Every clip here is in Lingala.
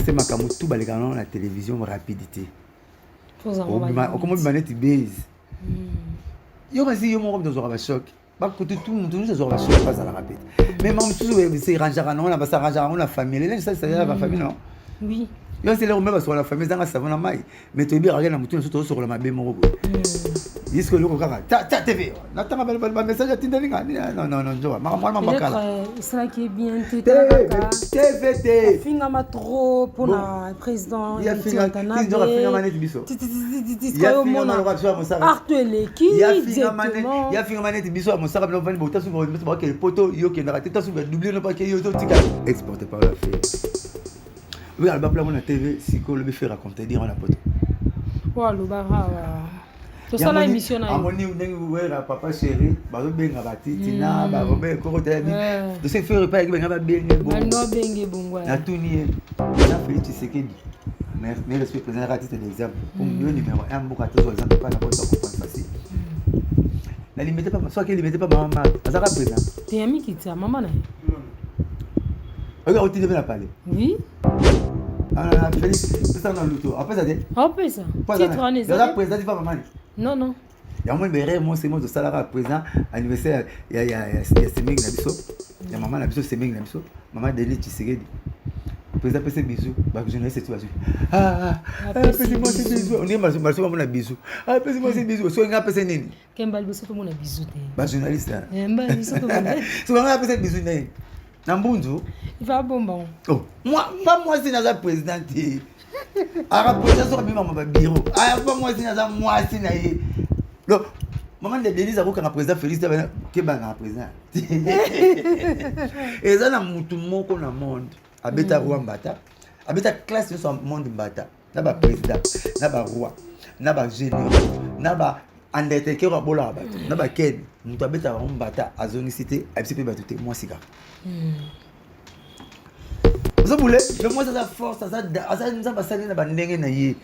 c'est ma camoufle tout bas les canons la télévision rapidité. Comment manette base. Yo vas-y yo mon dans un choc. Pas que tout le monde dans un choc pas à la rapide. Mais même toujours c'est ranger non la ça ranger on la famille. Là ça c'est la famille non. Oui. Yo c'est là on met sur la famille dans savon na mai. Mais tu bien regarder na mutu sur la mabe mo. Est-ce que le kaka ta TV natanga bal message à Tinder non jo moi makala ça qui est bien TVT finga ma trop pour la président il y a finga manette biso il y a finga manette biso mon sara vendre bota sur mettre ba que poto yo qui na tata sur doubler no pas que yo tika exporté par la fille oui alba plan na TV siko le faire raconter dire on la poto wa lo bara to sala émission na amoni ndenge wera papa chéri bazo benga batitina ba robe ko tebe de se faire pas benga ba benga bon no benga bongwa na tuni na Félix Tshisekedi mais le président a titre d'exemple pour mieux numéro 1 beaucoup de exemple pas na pas comprendre facile la limite pas soit qu'il limite pas maman azaka président t'es ami qui t'a maman na regarde tu devais la parler oui ah Félix ça dans l'auto après ça titre on est ça président pas maman non il y a moins de moi c'est moi de salaire président anniversaire il y a seming na biso il y a maman na biso seming na biso maman Denis Tshisekedi président pese bisou ba journaliste tu vas pese moi c'est bisou on dit mal moi na bisou pese moi c'est bisou so nga pese nini kembal biso to mo na bisou te ba journaliste mbal biso to mo so nga pese bisou nini na mbunzu il va bon oh moi c'est na président ara président so bima ma bureau pas moi c'est na moi c'est na donc maman de Denise a quand président Félix ke banga président et ça na mutu moko na monde abeta roi mbata abeta classe sur monde mbata na ba président na ba roi na ba général na ba undertaker wa bola ba na ba ken mutu abeta roi mbata azonicité abisi pe batute moi sika vous voulez le moi ça force ça nous a passé na ba ndenge na ye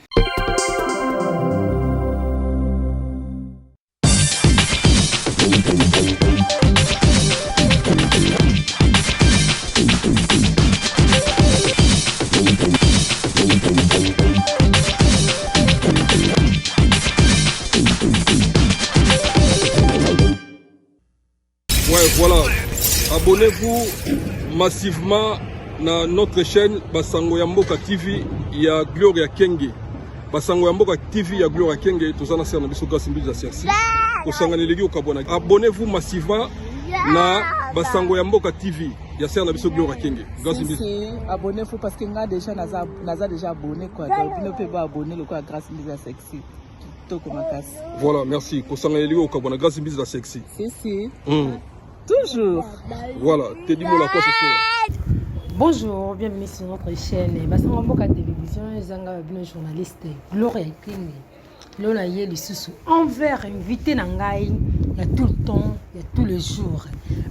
Ouais, voilà. Abonnez-vous massivement à notre chaîne Basango Yamboka TV. Il y a Gloria Kenge. Basango Yamboka TV, il y a Gloria Kenge. Tout ça, c'est un peu de Sersi. Abonnez-vous massivement à Basango Yamboka TV. Il y a un peu de Gloria Kenge. Abonnez-vous parce que nous déjà abonné. Vous pouvez abonner grâce à Sexy. Voilà, merci. Grâce à Sexy. Si. Toujours. Voilà, te dis-moi la quoi ce soir. Bonjour, bienvenue sur notre chaîne. Basango Mboka Télévision, les journalistes Gloria Kenge. L'on a eu les sous envers invité Nangaï, il y a tout le temps, il y a tous les jours.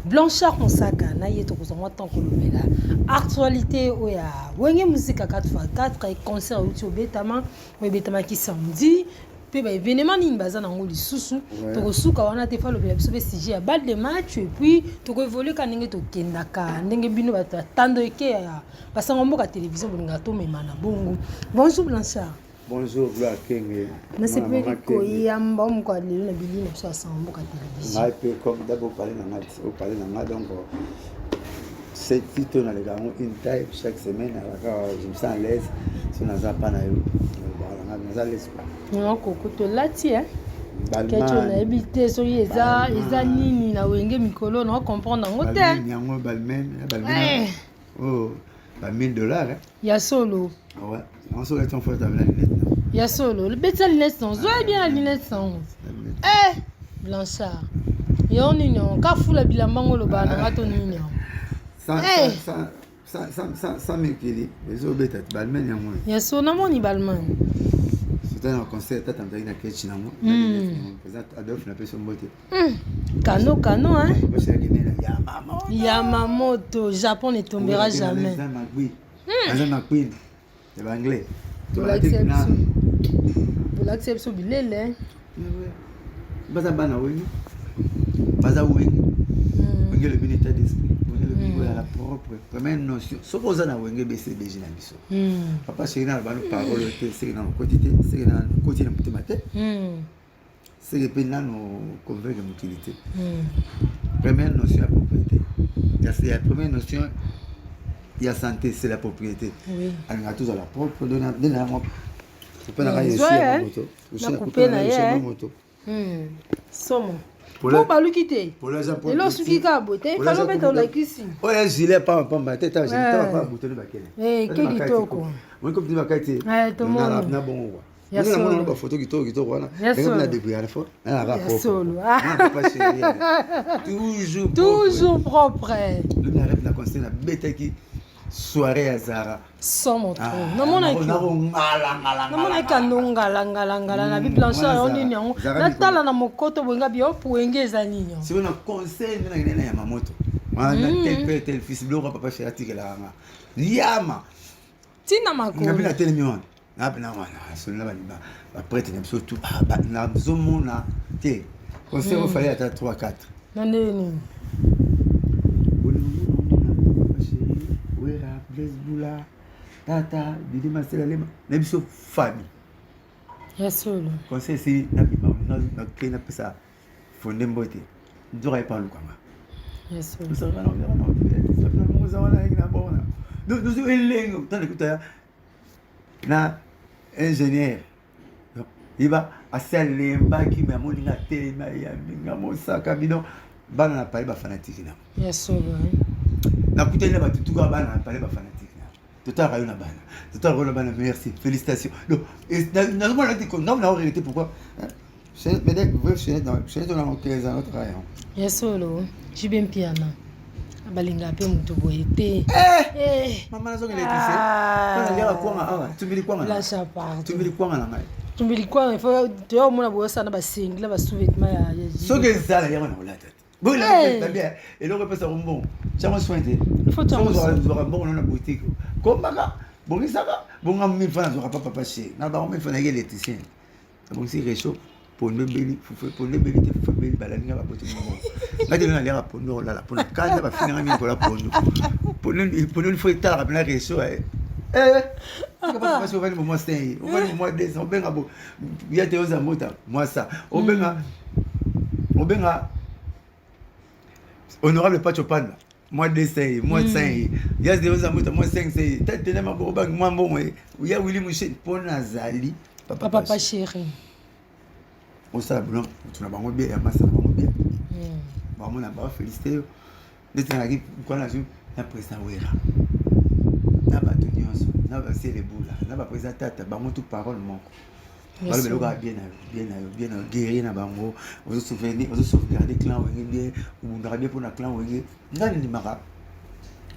Blanchard Monsaka, naïe to kozonga tant que l'obéla. Actualité oya, wenge musique 4x4 et concert au Betama, ou Betama qui samedi. Puis événement ni baza nango lisusu to kosuka wana te fa lobela biso be sujet ya balle de match et puis to ko évoluer ka ndenge to kendaka ndenge bino bato tando eke ya Basango Mboka Télévision bolinga to mema na bongo. Bonjour Blanchard. Bonjour Gloria Kenge. Na sepeli ko yamba mko alelo na bilini na biso Basango Mboka Télévision. Ngai pe comme d'abord parler na ngai au parler na ngai donc c'est plutôt dans les gars une taille chaque semaine je me sens à l'aise si on a pas na yo. Non, coco, lati hein. Quelque chose na habité so yeza nini na wenge mikolo na comprendre ngo te. Balmen. Oh, $1000 hein. Ya solo. Ouais, on solo ton faut avec la lunette. Ya solo, le bête lunette sans. Zoe bien la lunette sans. Blanchard. Yo nino, ka fula bilambango lo ba na ngato nini. Ça m'équilibre. Les autres bêtes balmen ya moi. Ya solo moni balmen. C'était un concert, t'as entendu na kechi na moi. Président Adolphe na personne beauté. Kano hein. Yamamoto, Japon ne tombera jamais. Azana Queen. C'est l'anglais. Pour l'accepter bilele. Baza bana wengi. Baza wengi. Wengi le bien état d'esprit. la propre première notion soki oza na wenge BCBG na biso papa chéri na bano parole te seke na lokoti te seke na lokoti na motema te seke mpe nano convaincre mokili te première notion ya propriété ya première notion ya santé c'est la propriété alingaka tozala propre nde na yango mpe na kayesi ya moto moto somo po baluki te elo soki kaka bote falo beta olakisi oyo gilet pamba te ta butoni bakele ke kitoko moikopi bakati na bongo kwa namona bafoto kitoko wana ndenge na débrouillard fort toujours propre na conseil na betaki soirée ya Zara somo trop namonaki ando ngalangala na biblanchard yo nini yango natala na mokoto boyenga biopuwenge eza nini siko na conseil nde nakende na yama moto wana tel père tel fils biloko papa chéri atikelaka nga yama ntina makolo ngabi na telemi wana napena wana solina balima baprêtre na biso tout nazomona te conseil ofale ata 3-4 nande nini Blaise Tata, Didi Marcel Alema, Nebiso famille. Yasolo. Conseil si na bima na kena pesa fondé mbote. Ndora pas lukanga. Yasolo. Nous sommes nous elengo tant écouter na ingénieur. Il va à Salemba qui m'a molinga telema ya minga mosaka bidon bana na pale ba fanatique na. Yasolo. Na kutena ba tutuka bana na pale ba fanatique. Total Rayona Bana. Total Rayona Bana, merci, félicitations. Donc, normalement, on a regretté pourquoi. Chenette, mais vous voyez, Chenette, on a 15 ans, notre rayon. Yasolo, j'ai bien piano. Balinga pe mutu boyete. Maman, elle est ici. Tu me dis quoi, la chapard. Tu me dis quoi, maman? Tu me dis quoi, il faut. Tu vois, mon abo, ça n'a pas single, va sous-vêtement. Ce que ça, il y a un tête. Bon, il a bien. Et là, on peut passer un bon. Tiens, on soigne. Il faut t'en un bon dans la boutique. Comme ça, bon, ça va. Bon, on a 1000 francs, on n'aura pas pâché. On a 1000 francs, on a l'électricien. Bon, c'est réchaud. Pour ne belli, pour ne belli, il faut belli, balanger la boîte. Là, on a l'air pour nous, là, pour la canne, on va finir pour la pour nous. Pour nous, il faut être tard, la réchaud. C'est pas parce qu'on va le moment 5, on va le moment 2, on va bon. Il y a des choses à monter, moi ça. On va honorable Pachopan, moi 2 5, moi 5. Il y a des choses à monter, moi 5 c'est. T'as tenu ma boba, moi bon, il y a Willy Mouché pour Nazali, papa chéri. On s'est bon, tu n'as pas bien, il y a pas ça bien. Bon, on a pas félicité. N'était pas qui quoi la joue, la président Wera. N'a pas tenu on n'a pas c'est les boules là, n'a pas président tata, bah mon tout parole manque. Voilà le gars bien guéri na bango, on se souvenir, on se sauvegarder clan wengé, on a bien pour na clan wengé. Ngani ni mara.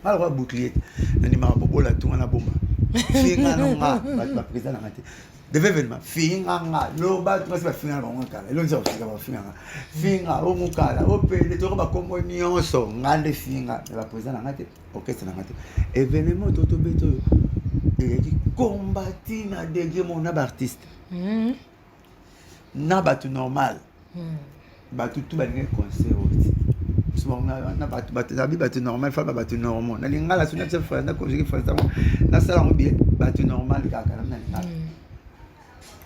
Alors bouclier, ni mara bobo la tout na bomba. Finga na ba président na mate. Deve événement finga nga lo ba tu va finga bango kala. Elo nzo finga ba finga. Finga o mukala, o pele to ba kombo nyonso ngande finga ba président na mate. Orchestre na mate. Événement toto beto et qui combattit na degré mon artiste. Na batu normal. Batu tout ba ngé concert aussi. Souvent na batu normal fa batu normal. Na linga la sunna chef na conjugué français. Na sala bien batu normal kaka na linga.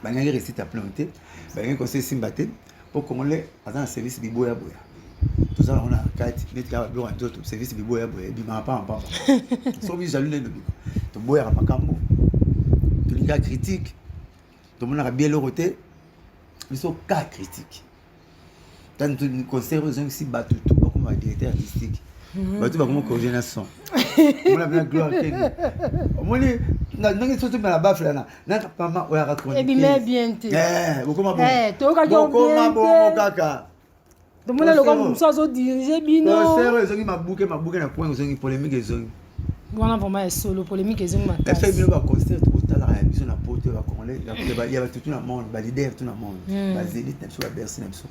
Ba ngé récite à planter. Ba ngé conseil simbaté pour congolais dans service biboya boya. Tout ça on a 4 net ka ba nzoto service biboya boya bima pa. So bi jalu ne bima. To boya makambo. To linga critique. Tout le monde a bien le côté, ils sont cas critiques. Dans le concert, ils ont aussi battu tout comme un directeur artistique. Battu comme un coordinateur. On a bien gloire. On est dans surtout dans la baffe là. N'a pas mal on a raconté. Et bien bien. Comment bon. Comment bon kaka. Tout le monde le comme ça zo diriger bino. Concert, ils ont ma bouquet na point, ils ont polémique ils ont. Voilà vraiment un solo polémique ils ont ma. Elle fait bien le concert tout la réaction na pote va congolais il y a tout le monde ba leader tout le monde ba zélite na sur Bercy na biso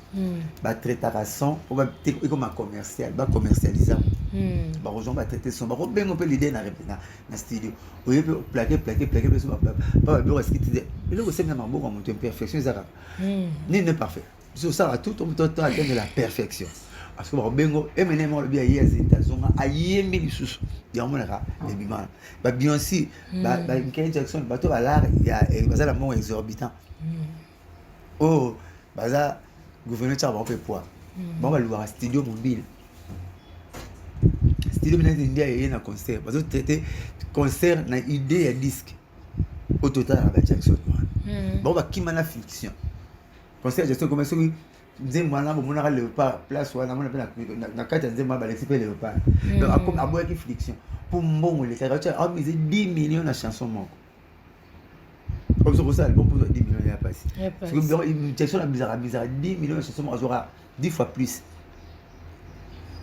ba traiter à son on va comme un commercial ba commercialiser ba rejoindre ba traiter son ba ben on peut leader na studio on peut plaquer sur ba bureau ce qui te dit mais là aussi na mambo comme une perfection ça ni n'est parfait sur ça tout on peut atteindre la perfection parce que bengo emene mo bi ayi azita zonga ayembi lisusu ya monaka ebimana ba Beyoncé ba Michael Jackson bato balar ya bazala mo exorbitant oh baza gouverneur tsa ba pe poa ba ba luwa studio mobile studio bina ndia yé na concert bazo traiter concert na idée ya disque au total ba Jackson ba ba kimana fiction concert Jackson comme ça nzembo wana bomonaka léopard place wana mona pe na kati ya nzembo wana balexi pe léopard donc akomi aboyaki fiction pour mbongo lekaka tia amise 10 millions na chanson moko comme ça pour ça album pour 10 millions ya passé parce que Jackson a bizarre 10 millions na chanson moko azora 10 fois plus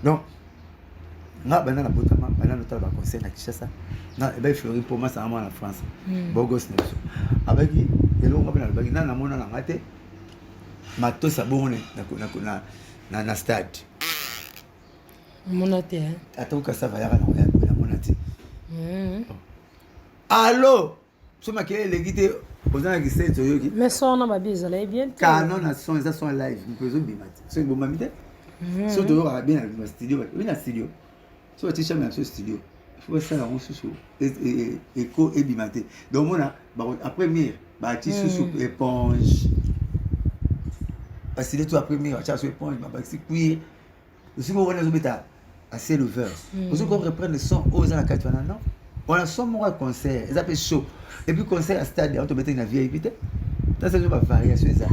donc nga bana na botama bana notala ba concert na Kinshasa na eba fleurir pour moi ça en France bogos na so abaki elonga bana baki na mona na ngate matos abone na stade monate atoka sava yaka na monate allo soma ke legite ozana ki set yoki mais son na babisa là bien canon na son ça son live mpezo bimati so bo mamite so to yoka bien na studio oui na studio so tu chama na studio faut ça la sous écho et bimate donc mona après mire ba ti sous éponge parce que tu as premier tu as ce point bah c'est cuir aussi on a beta à ciel ouvert aussi qu'on reprend le son aux à la carte non on a son moi concert ils appellent show et puis concert à stade on te mettre une VIP ça c'est une variation ça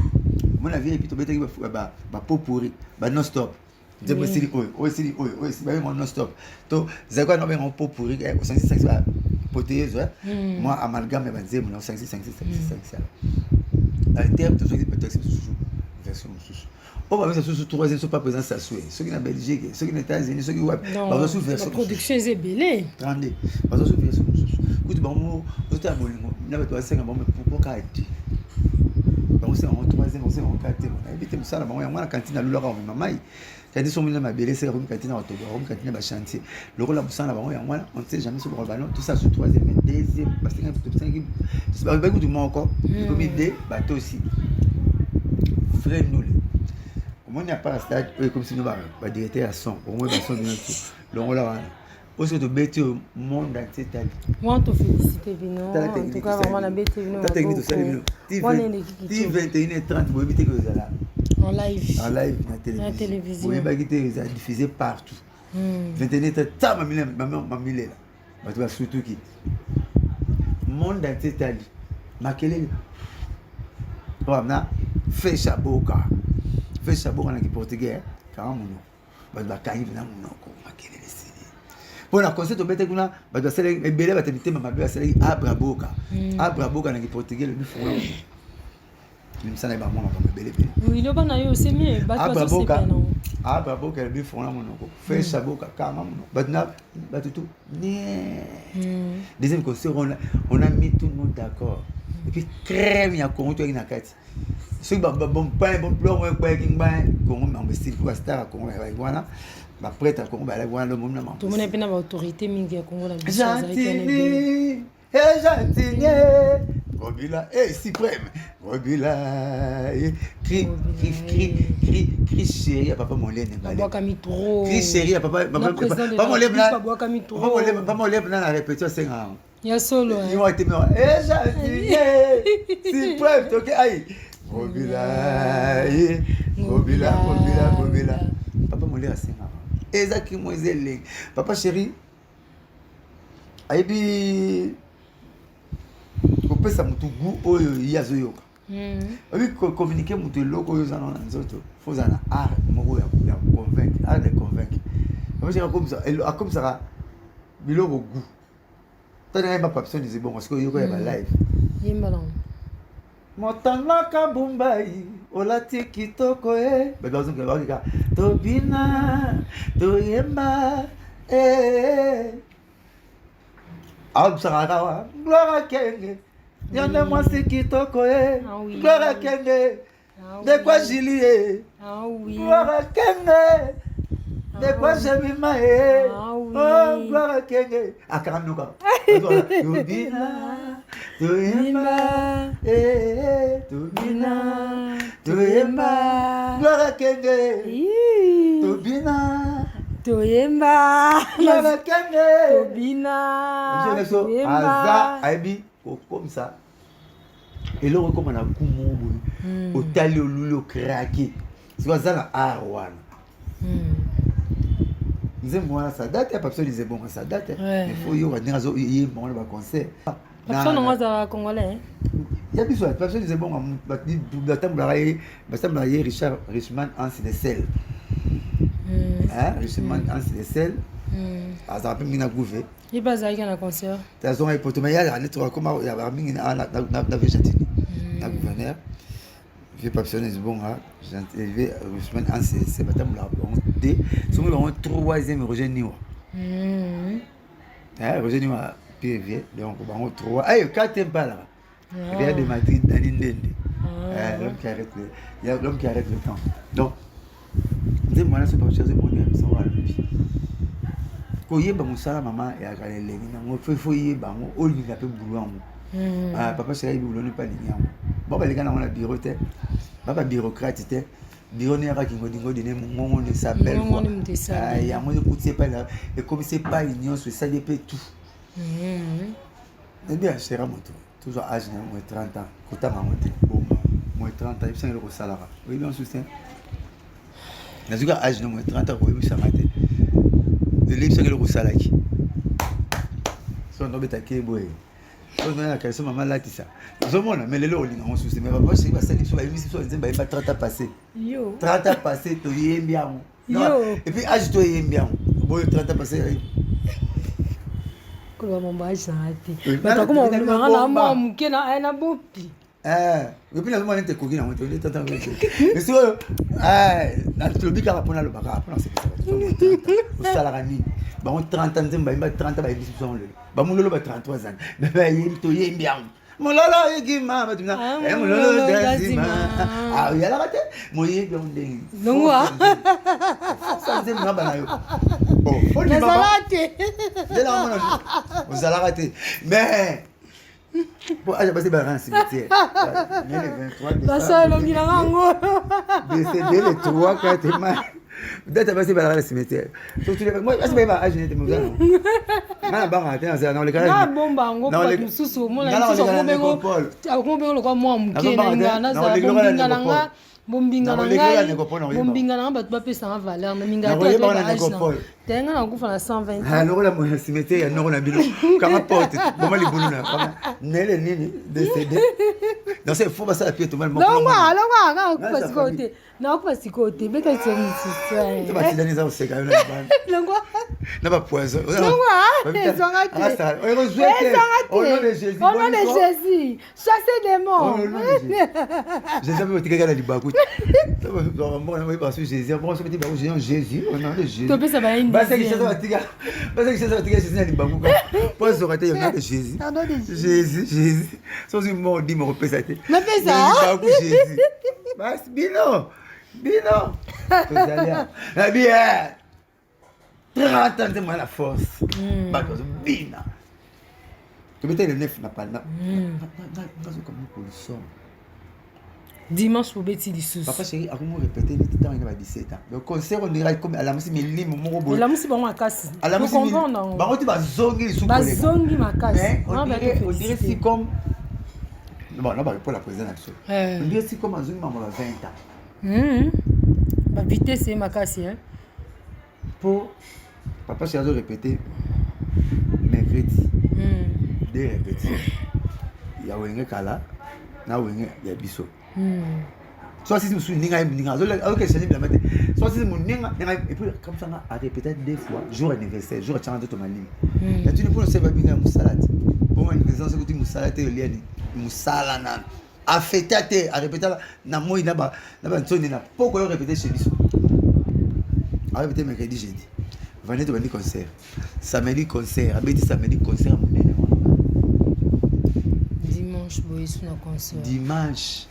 mon avis et puis tu mettre bah pot pourri bah non stop je me suis dit aussi bah non stop donc c'est quoi non mais on pot pourri au 5 bah poteuse moi amalgame bah c'est mon 5 ça à terme tu choisis peut-être version sous on va mettre sous troisième sont pas présents ça souhait ceux qui na Belgique ceux qui na États-Unis ceux qui web ba sous version la production est belée attendez ba sous version sous écoute ba mo autant bolingo na ba toi 5 ba mo pour ka dit ba mo c'est en troisième on c'est en quatrième on a évité ça là ba mo ya mwana cantine na lula ka maman quand ils sont mis na belé c'est comme cantine na togo comme cantine ba chantier le rôle la busana ba mo ya mwana on sait jamais sur le ballon tout ça sur troisième deuxième parce que tout ça qui ba ba du monde encore comme idée ba toi aussi frère nous comment il n'y a pas la stade comme si nous va directeur à son au moins dans son bien tout le là aussi de bête au monde entier tali moi te féliciter Vino en tout cas vraiment la bête Vino ta technique de ça Vino 21h30 vous éviter que vous allez en live na télévision vous éviter que vous diffuser partout 21h30 ça m'a mis là bah tu vas surtout qui monde entier tali makele voilà fecha boca na portugais kama muno ba bakanyi na muno ko makelele sini pona concept obete kuna ba do sele ebele ba tebite mama ba sele abra boca na portugais le fona même ça na ba mona ko ebele bele oui lo bana yo c'est mieux ba to c'est bien non abra boca le fona muno ko fecha boca kama muno ba tout deuxième concert on a mis tout le monde d'accord et puis crème ya ko to ina kati ceux qui bon pain bon plomb ouais qui bain Congo investir pour star Congo voilà ba prêtre Congo ba voilà le monde tout le monde a une autorité mingi ya Congo la Gentini Robila suprême Robila cri chéri à papa mon lait n'est pas cri chéri à papa pas mon lait pas mon lait dans la répétition 5 ans il y a solo ils ont été mort Gentini suprême OK aïe Robila. Papa mon lait a 5 ans. Ezaki moiselle. Papa chéri. Aibi. Kopesa mutu gu oyo yazo yoka. Abi communiquer mutu loko yo zana na nzoto. Faut zana art moko ya convaincre, art de convaincre. Papa chéri comme ça biloko gu. Tana ba papson disait bon parce que yoko ya ba live. Yimba non. Motana kabumbai olati kitoko begazo ngabaka tobina toyemba absarawa gloire kenge yande mwasi kitoko gloire kenge de quoi Julie gloire kenge de quoi Jemima oh gloire kenge akaranuka tobina tobina toyemba gloire kenge tobina Toyemba. Gloria Kenge. Tobina. Aza aibi comme ça. Et là on comme na kumu au tali au lulu craqué. C'est quoi ça la arwan. Nous moi ça date pas besoin de bon ça date. Il faut y avoir des y bon le concert. Personne ne va congolais. Il y a besoin pas besoin de bon la table Richard Richman Hans de sel. Richman Hans de sel. Ah ça peut mina gouver. Il passe avec un concert. Ta zone est potomaya la lettre comment il y a mis na végétine. Na gouverneur. Je vais pas besoin de bon là. J'ai élevé Richman Hans c'est pas table D. Sont le troisième Roger Niwa. Roger Niwa PV donc on 3 4e pas là. Real de Madrid dans l'Indende. L'homme qui arrête le temps. Donc dis moi là c'est pas chercher mon Dieu ça va le pire. Ko yeba musala maman ya kalele na mo faut yeba mo oli na pe boulot mo. Papa c'est il boulot ne pas ligner mo. Baba les gars na bureau te. Baba bureaucrate te. Bureau ne ra ki ngodingo de mon ne s'appelle quoi. Ya mo écoute pas là et comme c'est pas union sur ça des tout. Eh bien c'est vraiment toujours âge moins 30 ans. Kota ma monte. Moins 30 ans, il s'en est salaire. Oui, bien soutien. Na zuka âge moins 30 ans ko ça maté. Le livre c'est le salaire. So no beta ke boy. So no na ka so maman là ça. So mona mais le lo linga on souci mais papa c'est pas ça so ba imi so nzemba ba 30 ans passé. Yo. 30 ans passé to yembia mo. Yo. Et puis âge to yembia mo. Boy 30 ans passé. Kolo mambo âge ça raté. Bata como na mama mukena na bopi. Et puis la maman était coquine on était tant mais si dans le bic à pona le baka pona c'est ça ça la rami ba on 30 ans ba 30 ans ba biso son le ba mon lolo ba 33 ans ba yim to yim bien mon lolo yigima ba tuna mon lolo dazima il y a la raté mo yim on ding non wa ça c'est na ba na yo oh la salate de la maman vous allez rater mais bon, j'ai passé par un cimetière. Mais le 23 décembre. Décédé le 3, 4 mai. Peut-être passé par un cimetière. Moi, je ne sais pas, je n'étais pas là. Je n'ai pas raté. Dans le cas de bomba, on va faire sous moi. Bombinga na ba tu pesa valeur na minga to ba tenga na kufa na 120 alors la moya cimetière ya noro na bilo kama porte bomba libuluna kama nele nini décédé dans c'est faux ça la pied tout mal non alors kufa sikote na kufa sikote beta tsoni tu vas tirer ça au seka na ban lengwa na ba poison lengwa ezonga te au nom de Jésus chasser des morts je savais que tu regardes les bakou parce que Jésus bon se dit Jésus au nom de Jésus tu peux ça va une parce que ça va tirer Jésus na libangu pour ça aurait été Jésus Jésus sans une mort dit me représenté mais fais ça Jésus bas bino tout bien 30 ans de moi la force bah bina tu mettais le 9 n'a pas comme pollution. Dimanche pour Betty Lissous. Papa chéri, a comment répéter les temps il a 17 ans. Le concert on dirait comme à la musique mais lim mon boy. La musique bon à casse. À la musique. Bah on dit ba zongi sous collègue. Ba zongi ma casse. On dirait si comme bon non pas pour la présentation. On dirait si comme zongi maman a 20 ans. Ba vitesse c'est ma casse hein. Pour papa chéri a répéter mercredi. Deux répétitions. Il y a wenge kala na wenge ya biso. Soit si je suis ninga ok c'est bien matin soit si mon ninga et puis comme ça a répété deux fois jour anniversaire jour changement de mali là tu ne peux pas bien musalati pour moi anniversaire c'est que tu musalati liani musala na a fêter a répéter na moi na ba ntoni na pourquoi répéter chez biso a répéter mercredi jeudi vendredi vendredi concert samedi concert abeti samedi concert monene dimanche boy sur na concert dimanche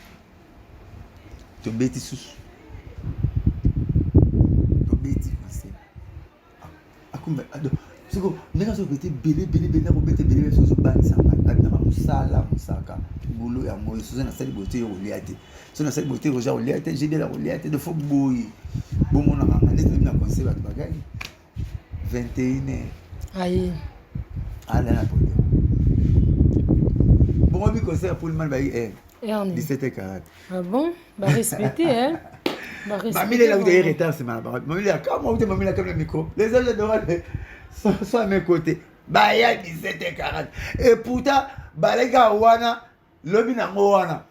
to beti sus to beti concert akumba ado siko ndeka so beti bele na ko beti bele so bani samba na musala musaka bulu ya moyo so na sali bote yo liate so na sali bote yo ja liate j'ai de la liate de fo boy bomona mama ndeti na concert ba bagani 21h. Aïe. Ah là, bon, on concert pour le man, 17h40. Ah bon? Bah respecter, hein? Bah respecter. Mamie, là, vous avez retard, c'est ma parole. Mamie, là, comment vous avez comme le micro? Les agents de sont à mes côtés. Bah, il y a 17h40. Et pourtant, bah, les gars, wana, l'homme n'a pas wana.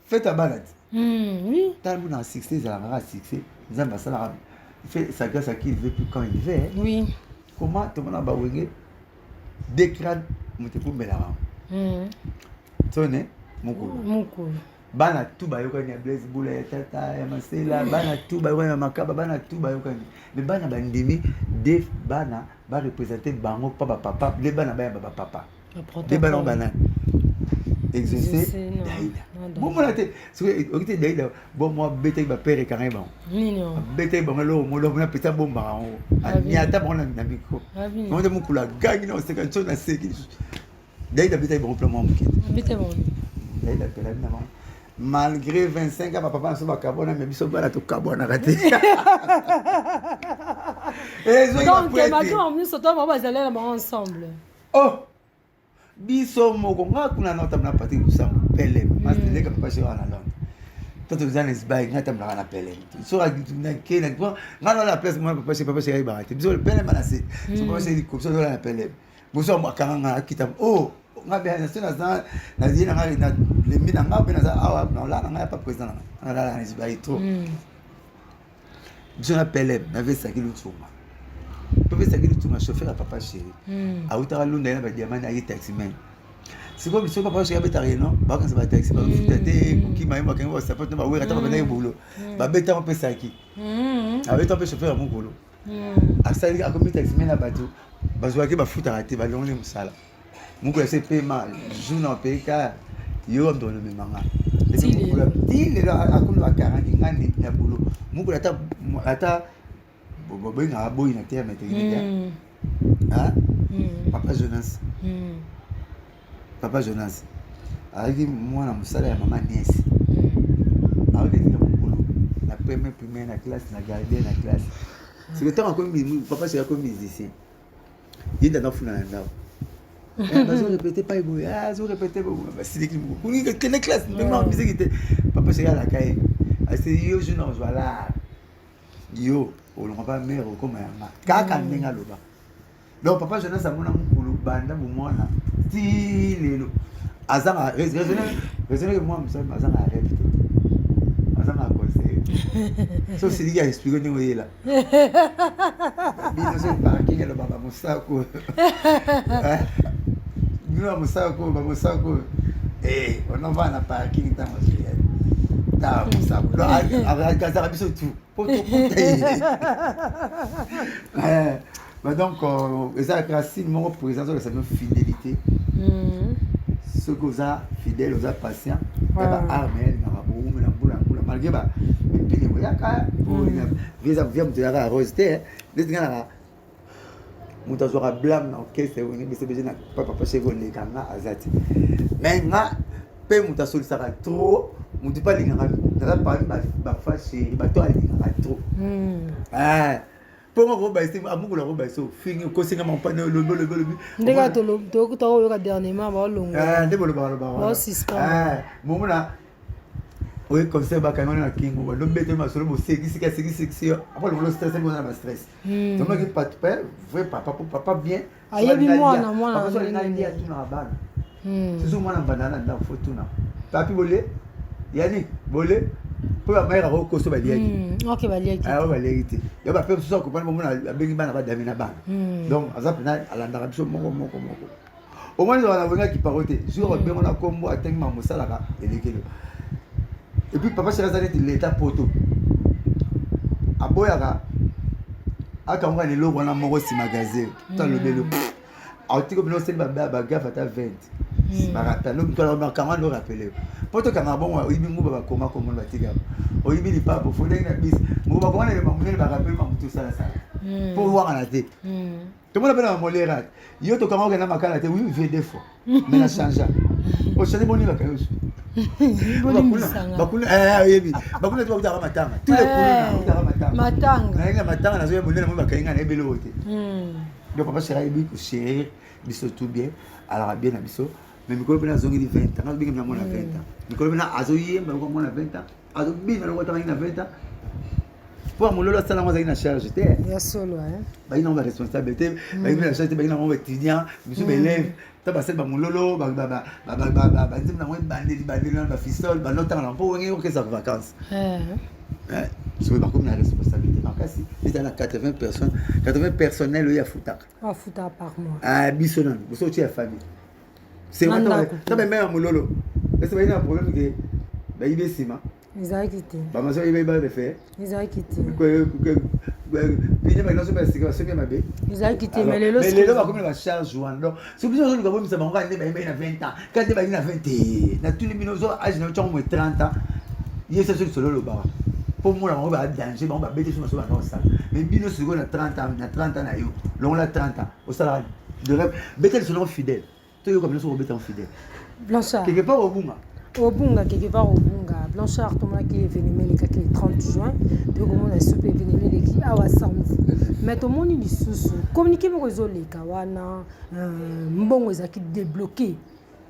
Faites ta balade. Oui. T'as le monde en 60, ça va 60. Ils ont ça, il fait sa grâce à qui il veut plus quand il veut. Oui. Comment tout le monde a bawé des crânes, mon te pour mélanger. Sonné, mon coup. Mon coup. Bana tout ba yoka ni Blaise Boule tata ya masela bana tout ba yoka makaba bana tout ba yoka ni. Mais bana bandimi des bana ba représenter bango papa papa les bana ba papa. Des bana bana. Exaucer Daïda. Bon moi té okité Daïda bon moi bété ba père carré bon. Non. Bété bon lo mo lo na peta bon ba on. Aniata bon na micro. On de mon kula gagne non c'est quand chose na c'est Daïda bété bon plan moi mukité. Bété bon. Daïda pela na bon. Malgré 25 ans, papa ne pas carbone, mais biso bana to carbone raté. Donc malgré on nous sortons on va aller ensemble. Oh. Biso moko ngakuna na tamna parti kusamba pele. Mas le ka papa chez ana lon. Toto zane sbai ngata mna na pele. So a na kena kwa ngana la place moi papa chez barate. Biso le pele manase. So papa chez ko so na pele. Biso mo kanga kita. Oh. Ngabe na sina za na zina ngali na le mina ngabe na za awa na la na pa president na la na zibai trop. Je n'appelle na vesa ki lutuma. To vesa ki lutuma chauffeur à papa chéri. A utara lunda na ba diamana yi taxi man. C'est comme si papa chéri betari non, ba kan sa ba taxi ba futate ki mai ma kan wa sa pote ba wera ta ba na yebolo. Ba beta mo pesa ki. A beta pe chauffeur mon bolo. A sa a comme taxi man na ba tu. Ba zo ki ba futa raté ba lonle musala. Mungu ya sepe ma juna peka yo ndo no manga tile la akulu akarani ngani ya bulo mungu ata bobo nga boy na terme te ngene ah papa Jonas ali mwana musala ya mama Niesi ali ni bulo la première na classe na garder na classe c'est le temps comme papa c'est comme musicien il dans funa na Bazo répéter pas ego ah zo répéter c'est des que les classes non musique était papa c'est à la caille c'est yo je non voilà yo on ne pas mère comme ma kaka ndinga loba donc papa je n'ai mona mukulu banda bu mwana ti lelo azanga raisonner moi me azanga répéter azanga conseil so c'est lui qui a expliqué nous là bino c'est pas qui le baba musako nous musako ba musako on va na parking dans ta musako avec casa biso tout poto bah donc ça Racine mon présence de cette fidélité ce que ça fidèle aux patients ba armel na babu na bula malgré ba puis les voyaka pour visa vient de la rosité des gars muta zora blâme na orchestre woni bese beje na papa chego le kanga azati mais nga pe muta solisaka trop mutu pa linganga na pa ba fashi ba to alinganga trop pour moi ba ese amuko la ba so fingi ko singa mon panneau le ndega to yo ka dernièrement ba longo ndebo lo ba suspend momuna oui comme ça ba quand na kingo ba lo bete ma solo bo seki après le stress mo na ba stress donc que pas vrai papa bien ayebi mwana papa so na ndia tu na bana c'est so mwana banana na photo na papi bolé yani bolé pour la mère ko so ba liaki OK ba liaki ba liaki ya ba pe so ko pa mo na bengi bana ba dami na bana donc azap na alanda biso moko au moins on a venga qui paroté jour bien on a kombo ateng ma musala ka elekelo. Et puis papa c'est resté l'état poto aboyaka akamwa ni logo na moko si magasin ta le belo autiko bino c'est ba gafa ta 20 ba rappel donc toi on comment le rappeler poto kama bon oyibi nguba ba koma komo ba tika oyibi li papa fo ndenge na bis nguba koma na mamune ba rappel ma mutu sala pour voir na té tout le monde appelle molera yo to kama na makala té oui fait des fois mais na changea o chane boni ba kayo bakuna yebi bakuna tu ba matanga tous les couleurs na matanga matanga na matanga na zo bonela mo bakainga na ebelo wote donc papa chéri lui chérir biso tout bien alors bien na biso mais mikolo pena zongi 20 ans bingi na mona 20 ans mikolo pena azoyemba ko mona 20 ans azobina lokota na 20 ans pour mololo sala moi na charge te ya solo ba ina ba responsabilité ba ina charge ba ina mo étudiant biso élève ta ba sel ba mololo ba ndim na mo bandeli na fistol ba nota na po ngi ko sa vacances je vais comme la responsabilité makasi c'est à 80 personnes 80 personnel il y a futaka par mois bisonan biso ti ya famille c'est moi ta ba même mololo est-ce que il y a un problème que ba ibe sima exactement ba maso ibe ba refaire exactement puis mais non c'est que c'est bien ma bé exactement mais le lo ba comme la charge wando c'est plus on va ça ba ngwa ndé ba ibe na 20 ans quand ba na 20 na tous les binozo âge na tchon mo 30 ans il c'est sur le ba pour moi on va danger on va bêter sur ça mais bino seconde na 30 ans na yo long la 30 ans au salaire de rêve bêter sur non fidèle toi yo comme sur bêter en fidèle Blanchard quelque part au bunga Blanchard tout le monde qui est venu mais le 30 juin puis comment on a super venu mais qui awa samedi mais tout le monde il sous communiquer mo résolé kawana mbongo ezaki débloquer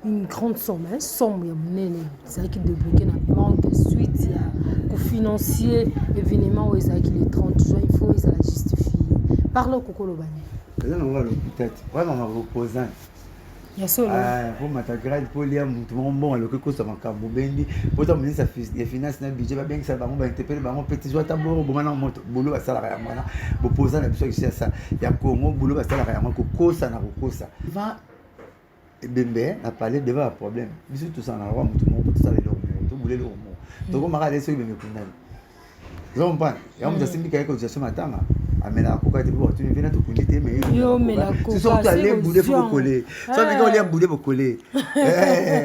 une grande somme somme ya munene ezaki débloquer na banque suite ya financier événement où ezaki le 30 juin il faut ils la justifier parle kokolo bani là on va l'hôpital vraiment ma reposant ya solo pour ma grade pour lire tout bon le que ça va cambo bendi pour ta ministre des finances na budget ba bien que ça va on va interpeller ba mon petit joie taboro bo mana moto bolo ba sala ya mana bo posa na biso ki ça ya Congo bolo ba sala ya mana ko kosa na ko kosa va bembe a parlé devant un problème biso tout ça na roi tout monde tout ça le to boulé le mo to ko maka leso bembe kunani zompa ya mtu simika yako je sema tanga amena ko kati bo tu vient to kunite mais yo mela ko si so aller bouler pour coller so mais quand on bouler pour coller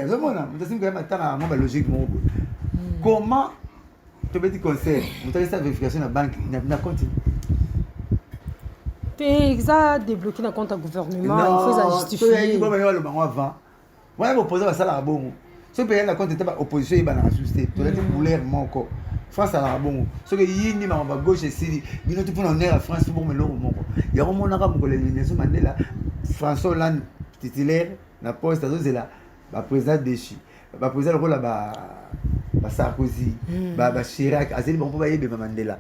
zomona mtu simika ya tanga ngomba logique mo comment tu peux dire conseil mtu ça vérification na banque na compte ça débloquer na compte gouvernement il faut ça justifier bon mais le bango avant ouais opposer va ça la bon so payer la compte était opposition il va na ajuster tu l'as dit bouler moko France à la bon ce que yini ma ba gauche ici bino tu pour en air France pour me loro moko ya ko mona ka mo le Nelson Mandela François Hollande titulaire na poste azo là ba président déchu ba président le ba Sarkozy ba Chirac azeli bon ba yebe Mandela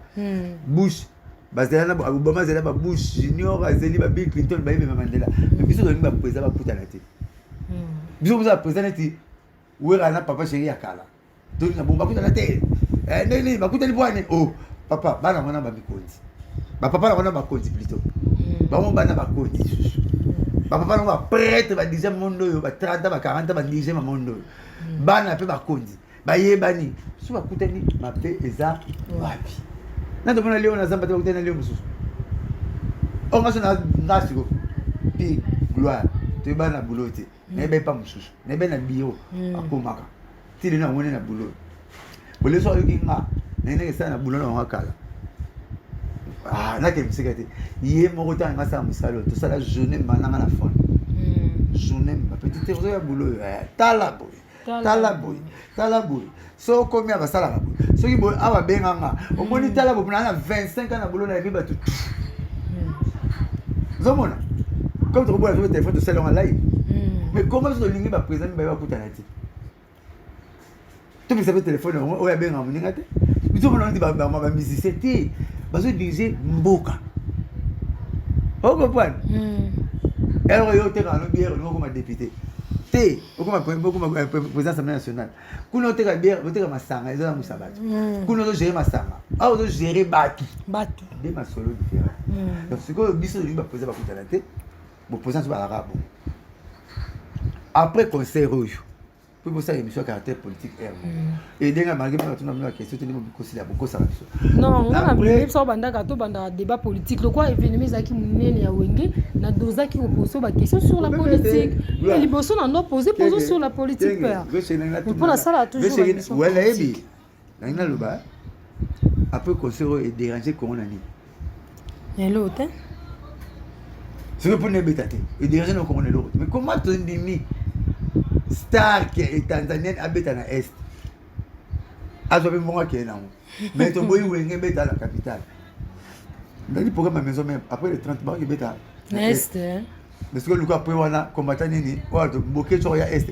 Bush bazela na Obama zela ba Bush Junior azeli ba Bill Clinton ba yebe Mandela mais biso do ba président ba puta na te biso ba président ti wera na papa chéri akala donc na bomba puta na te nini bakuta ni bwana oh papa bana mwana ba bikondi ba papa na mwana ba kondi plutôt ba mon bana ba kondi ba papa na ba prêtre ba 10e monde yo ba 30 ba 40 ba 10e monde bana pe ba kondi ba yebani so bakuta ni mabe eza wapi na ndo mona leo na zamba te bakuta na leo mususu on nga sona ngasiko pi gloire te bana boulotte na be pa mususu na be na bio akomaka tili na ngone na boulotte bole so yoki nga nene sana bulona wakala na ke msika te yé moko ta nga sa musalo to sala journée mananga na fond journée ba petit terre ya boulot tala boy so komi aba sala boy so ki boy aba benga nga o moni tala boy na 25 ans na boulot na biba tout zomona comme tu vois le téléphone de salon en live mais comment so lingi ba président ba kutana ti tout ça téléphone o ya benga muninga te biso mona ndi ba musicien te bazo diriger mboka o comprendre alors yo te kana bière no comme député te o comme président assemblée nationale kuno te ka bière o te ka masanga eza musabato kuno zo gérer masanga a zo gérer batu de masolo différent donc ce que biso ndi ba président ba kutana te bo président ba la rabo après conseil rouge pour vous ça émission caractère politique et déjà malgré tout la question tu me considère beaucoup ça non on a même ça banda to banda débat politique le quoi événement zaki munene ya wenge na dozaki opposition ba question sur la politique et liboso na no poser sur la politique père pour la salle toujours voilà ebi na le bas après conseil et déranger comment on a dit et l'autre c'est pour ne bétater et déranger non comment on est l'autre mais comment tu dis star qui est tanzanienne habite na est azobe monga qui est là mais to boyi wenge beta la capitale Dans le programme à maison même, après les 30 bar, il y a Est, hein. parce que le cas après, on a combattant, on a bloqué sur la Est.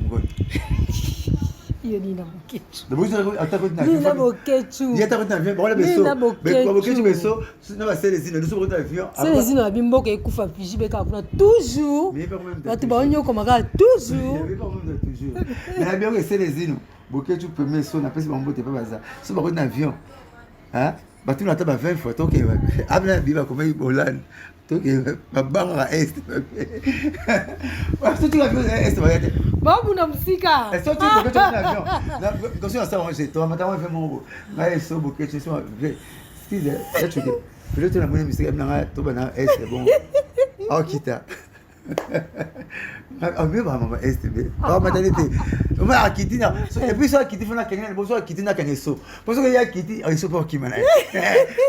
Il y a un bokechu. Le bout de la attaque de Il y a un bokechu. il y a un avion, on a besoin. Mais pour bokechu, besoin, sinon, c'est les îles, nous sommes dans l'avion. C'est les îles, bimbo qui koufa fiji beka kuna toujours. Batu baonyo komaka toujours. Mais l'avion, c'est les îles. Bokechu premier saut, on a pas si bon bote pas bazar. Si on a un avion, hein? Batu na taba 20 fois, donc abna biba comme Hollande. Donc ma barre à Est. Parce que tu as vu Est, regarde. Babu na musika. Est-ce que tu peux que l'avion? Quand tu as ça rangé, toi maintenant on fait mon beau. Mais so bokechu so si là tu dis. Peut-être la monnaie musique na to bana Est bon. Oh kita. Ah mais maman Est bé. Ah maternité. On va quitter là. Et puis ça quitter fona kenga, bon ça quitter na kenga so. Parce que il y a quitter, il so pour qui mana.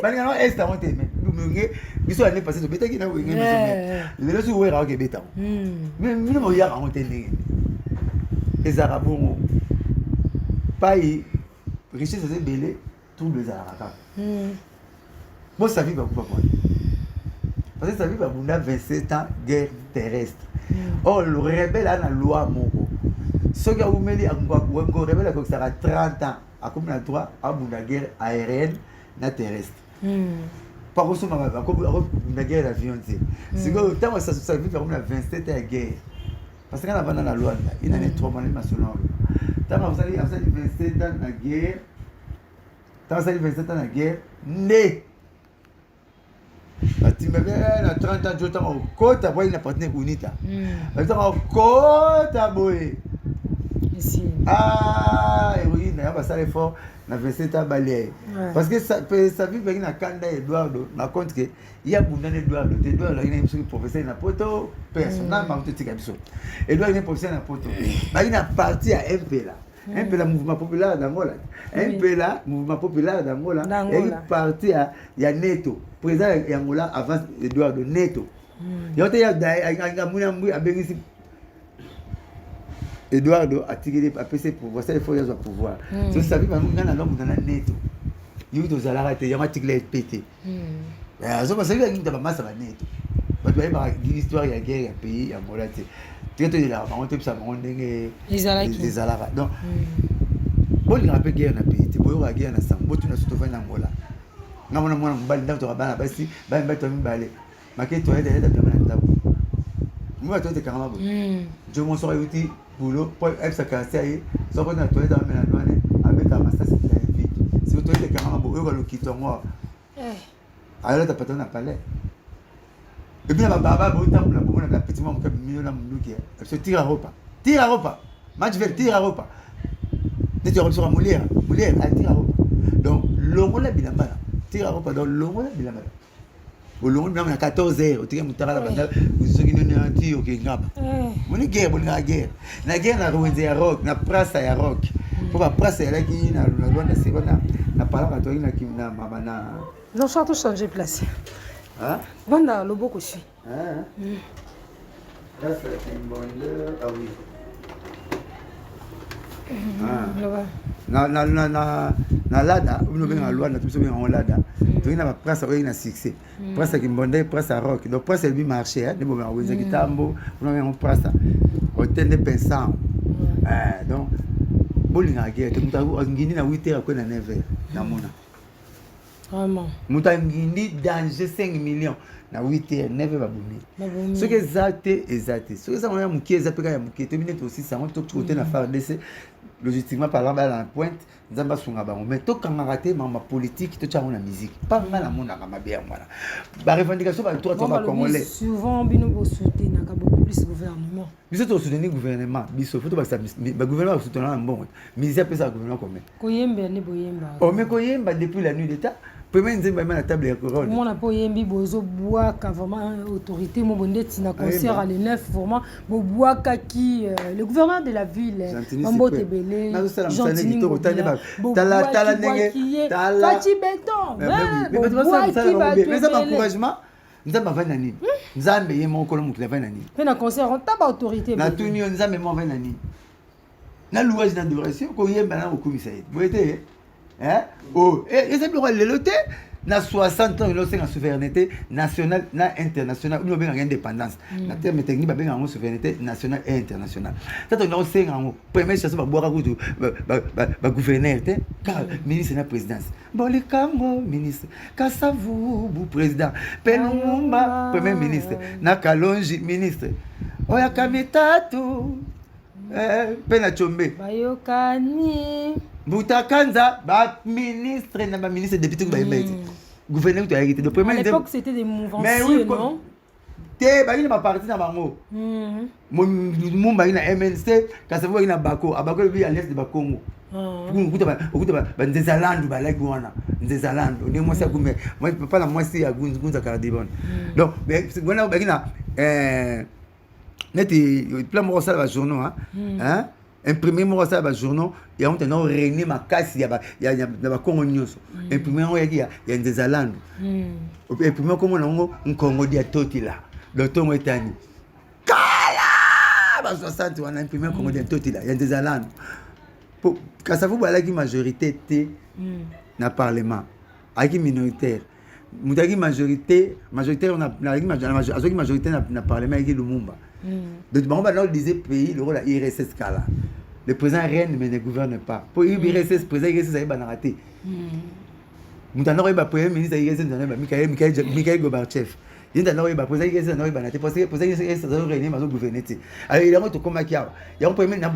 Bani na Est à monter mais. Biso l'année passée, tu bêta qui n'a pas eu. Les gens sont ouverts à bêta. Mais nous, il y a un monté. Les Arabes, pas richesse de belé, tous les Arabes. Moi, ça vit pas pour moi. Parce que ça vit pas pour 27 ans guerre terrestre. Oh, le rebelle a la loi moko. Ce qui a ouvert le rebelle a ça 30 ans. A comme la droit à la guerre aérienne na terrestre. Par contre, la guerre d'avion, c'est que tant ça vit comme la 27 ans guerre. Parce que quand on a la loi, il y a 3 mois nationaux. Tant que vous avez 27 ans la guerre, tant que vous avez 27 ans la guerre, né. Tu me dis, 30 ans, je suis au côté, il n'a pas de unité. Je suis au côté, ah, oui, il y a ça l'effort, il y a 27 ans balai. Parce que ça vit avec un candidat Eduardo, on compte qu'il y a beaucoup d'Eduardo. Eduardo, il y a un professeur dans poto, personnellement, il y a un Eduardo, il y a un professeur dans poto. Il y a parti à MPLA. MPLA, mouvement populaire d'Angola. MPLA, mouvement populaire d'Angola. Et il parti à Neto. Président d'Angola avant Eduardo, Neto. Il y a un Eduardo a tiré a PC pour voir ça il faut y avoir pouvoir. Tu sais pas nous dans l'homme dans la Neto. Il y a des alarmes il y a un tigre pété. Ça va ça il y a une masse à Neto. Parce que il y a une histoire il y a guerre un pays à Molate. Tu es là on te ça on dingue les alarmes. Donc bon il y a un peu guerre dans pays. Tu vois la guerre dans ça. Bon tu ne surtout pas dans Angola. Ngamona mwana mbali ndato kabana basi ba mbato mbale. Maké toi derrière ta demande ndabo. Moi toi te karama bo. Je m'en sors uti boulot pour être ça cassé ça va dans toilette dans la douane avec ta masse c'est la vie si vous toilette quand même beau le quitte moi alors ta patron n'a pas l'air et puis la baba bon temps la bonne la petite maman comme million na munduki se tire à repas match vers tire à repas tu te sur moulière à tire à repas donc longo la bilamba tire à repas donc longo la bilamba au long de 14 heures, tu as la bande, vous avez une anti au Kingaba. Mon guerre, la guerre na ruinze ya rock, na prasa ya rock. Pour la prasa ya qui na loi na sebona, na parole à toi na kimna mama na. Non, ça tout changer place. Hein? Banda le boko shi. Hein? Là c'est une bonne ah oui. Na lada, nous venons à loi, nous sommes en lada. Tu as presse à succès. Presse qui bonde, presse à rock. Donc presse elle marché, hein, des moments où ils tambo, nous avons presse. Hôtel de pensant. Donc bowling à guerre, tu as ngini na 8h après na 9h na mona. Vraiment. Muta ngini danger 5 millions na 8h 9h ba boni. Ce que exact. Ce que ça on a muki exact ka ya muki. Tu binete aussi ça on tout côté na FARDC. Logistiquement parlant à la pointe nzamba sunga bango mais to kangaraté mama politique to tcha na musique pas mal à mon na bien voilà ba revendication ba toi congolais souvent bino bo soutenir beaucoup plus gouvernement biso to soutenir gouvernement biso faut to ba gouvernement soutenir bon mais ça peut ça gouvernement comme koyemba ni boyemba oh mais koyemba depuis la nuit d'état premier nzemba na table ya couronne mon apo yembi bozo bois ka vraiment autorité mon bondeti na concert à le 9 vraiment bo bois ka qui le gouverneur de la ville Mambote Belé gentil tala nenge tala Fati Béton mais ça m'encouragement nzamba va nani nzambe ye mon kolo mukila va nani pe na concert on taba autorité na tuni nzambe mo va nani na louange na adoration ko yemba na okumisa ye boete hein oh et ça peut le loter na 60 ans il a une souveraineté nationale na internationale nous avons une indépendance na terme technique ba benga souveraineté nationale et internationale tata on a senga ngo premier chef ba boka kutu ba gouverneur te car ministre na présidence bon les kango ministre Kasavubu président Pelumumba premier ministre na Kalonji ministre oya kamitatu pena chombe bayokani Boutakanza, ministre, ministre député, gouverneur de la de premier. À l'époque, c'était des mouvements, non? Té, bah il m'a parti dans Bango. Mon bah il a MNC, quand ça va il a Bako, à Bako il a l'est de Bakongo. Des Alandes, bah là Guana, des Alandes. On est moi ça comme moi pas la moitié à Gunza Cardibon. Donc, c'est voilà bah il a net plein de ça va journaux hein. Imprimer moi ça ba journaux et on t'a réuni ma casse il y a ba Congo news imprimer on il y a des alandes imprimer comme on Congo dia totila le ton etani kala ba 60 on a imprimé Congo dia totila il y a des alandes pour quand ça vous voilà qui majorité na parlement avec minoritaire mutaki majoritaire on a la majorité na parlement avec Lumumba. Donc, on disait pays, le rôle de l'IRSS Kala. Le président règne mais ne gouverne pas. Pour l'IRSS, le président IRSS a raté. Nous avons eu le premier ministre de l'IRSS, Mikhail Gorbatchev. Il y a le président IRSS a raté parce que le président IRSS a régné, mais il a gouverné. Alors, il y a un comme il y a un premier ministre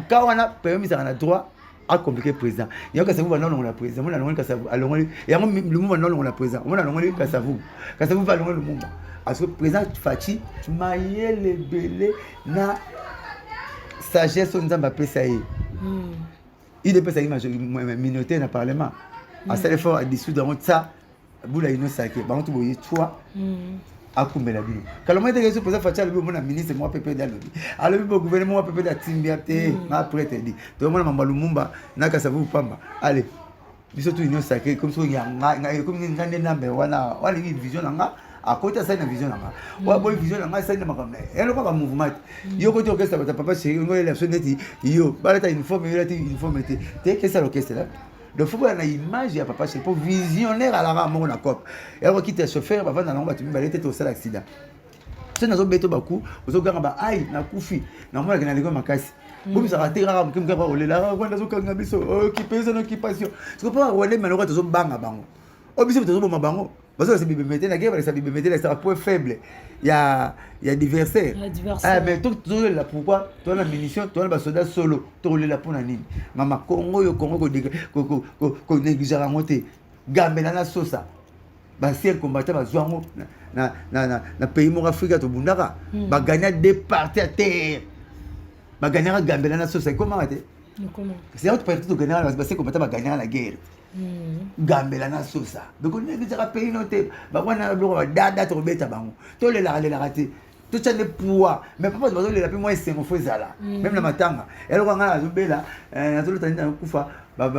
qui a droit à compliquer le président. Il y a un Kassavou, non, on l'a président. Il y a un Lumumba, non, on l'a président. Il y a un Kassavou. Kassavou va le Lumumba. Parce que le président Fati, tu m'as les belés na sagesse on a appelé ça. Il est pas une minorité dans le parlement. À cet effort à dissoudre dans ça, boula ino saké. Par contre, vous voyez toi à Kumbela Bino. Quand on m'a dit que le président Fati a le bon ministre moi pépé dans le alors le gouvernement moi pépé dans Timbiaté m'a prêté dit. Donc moi m'a Lumumba na Kasavu pamba. Allez. Biso tout ino saké comme ça il y a comme une grande number wana une vision nga. À côté de ça, une vision là. Ouais, une vision là, ça n'est pas comme ça. Elle n'a pas de mouvement. Yo côté orchestre, papa chéri, on est là, sonné yo. Bah là, uniforme, il a uniforme. T'es qu'est-ce que l'orchestre là? Le football a une image, ya papa chéri, pour visionnaire à la rame on a cop. Elle va quitter le chauffeur, avant d'aller en bas, tu me balais au sale accident. C'est dans un béton bakou, aux autres gars, aïe, na koufi, na moi qui n'a pas ma casse. Comme ça raté rare, comme ça va rouler là, on a zo kanga biso, qui pèse en occupation. C'est pas rouler malheureux, tu zo banga bango. Oh biso tu zo bon bango. Parce que c'est bibémété la guerre, c'est bibémété c'est un point faible. Il y a adversaire. Ah mais tout là pourquoi? Toi la munition, toi le soldat solo, toi le la pour nani. Mama Congo yo Congo ko négligera monter. Gambela na sosa. Ba si combattant ba zwango na pays mo Afrique to bundaka. Ba gagner des parties à terre. Ba gagner Gambela na sosa comment arrêter? Comment? C'est autre partie to gagner parce que combattant ba gagner la guerre. Gambela na sosa donc on est déjà pays noté ba wana blo dada to beta bango to le la raté to tchane poids mais papa bazo le la pe moi c'est mon fozala même la matanga elle ko ngala zobela na to tanda kufa ba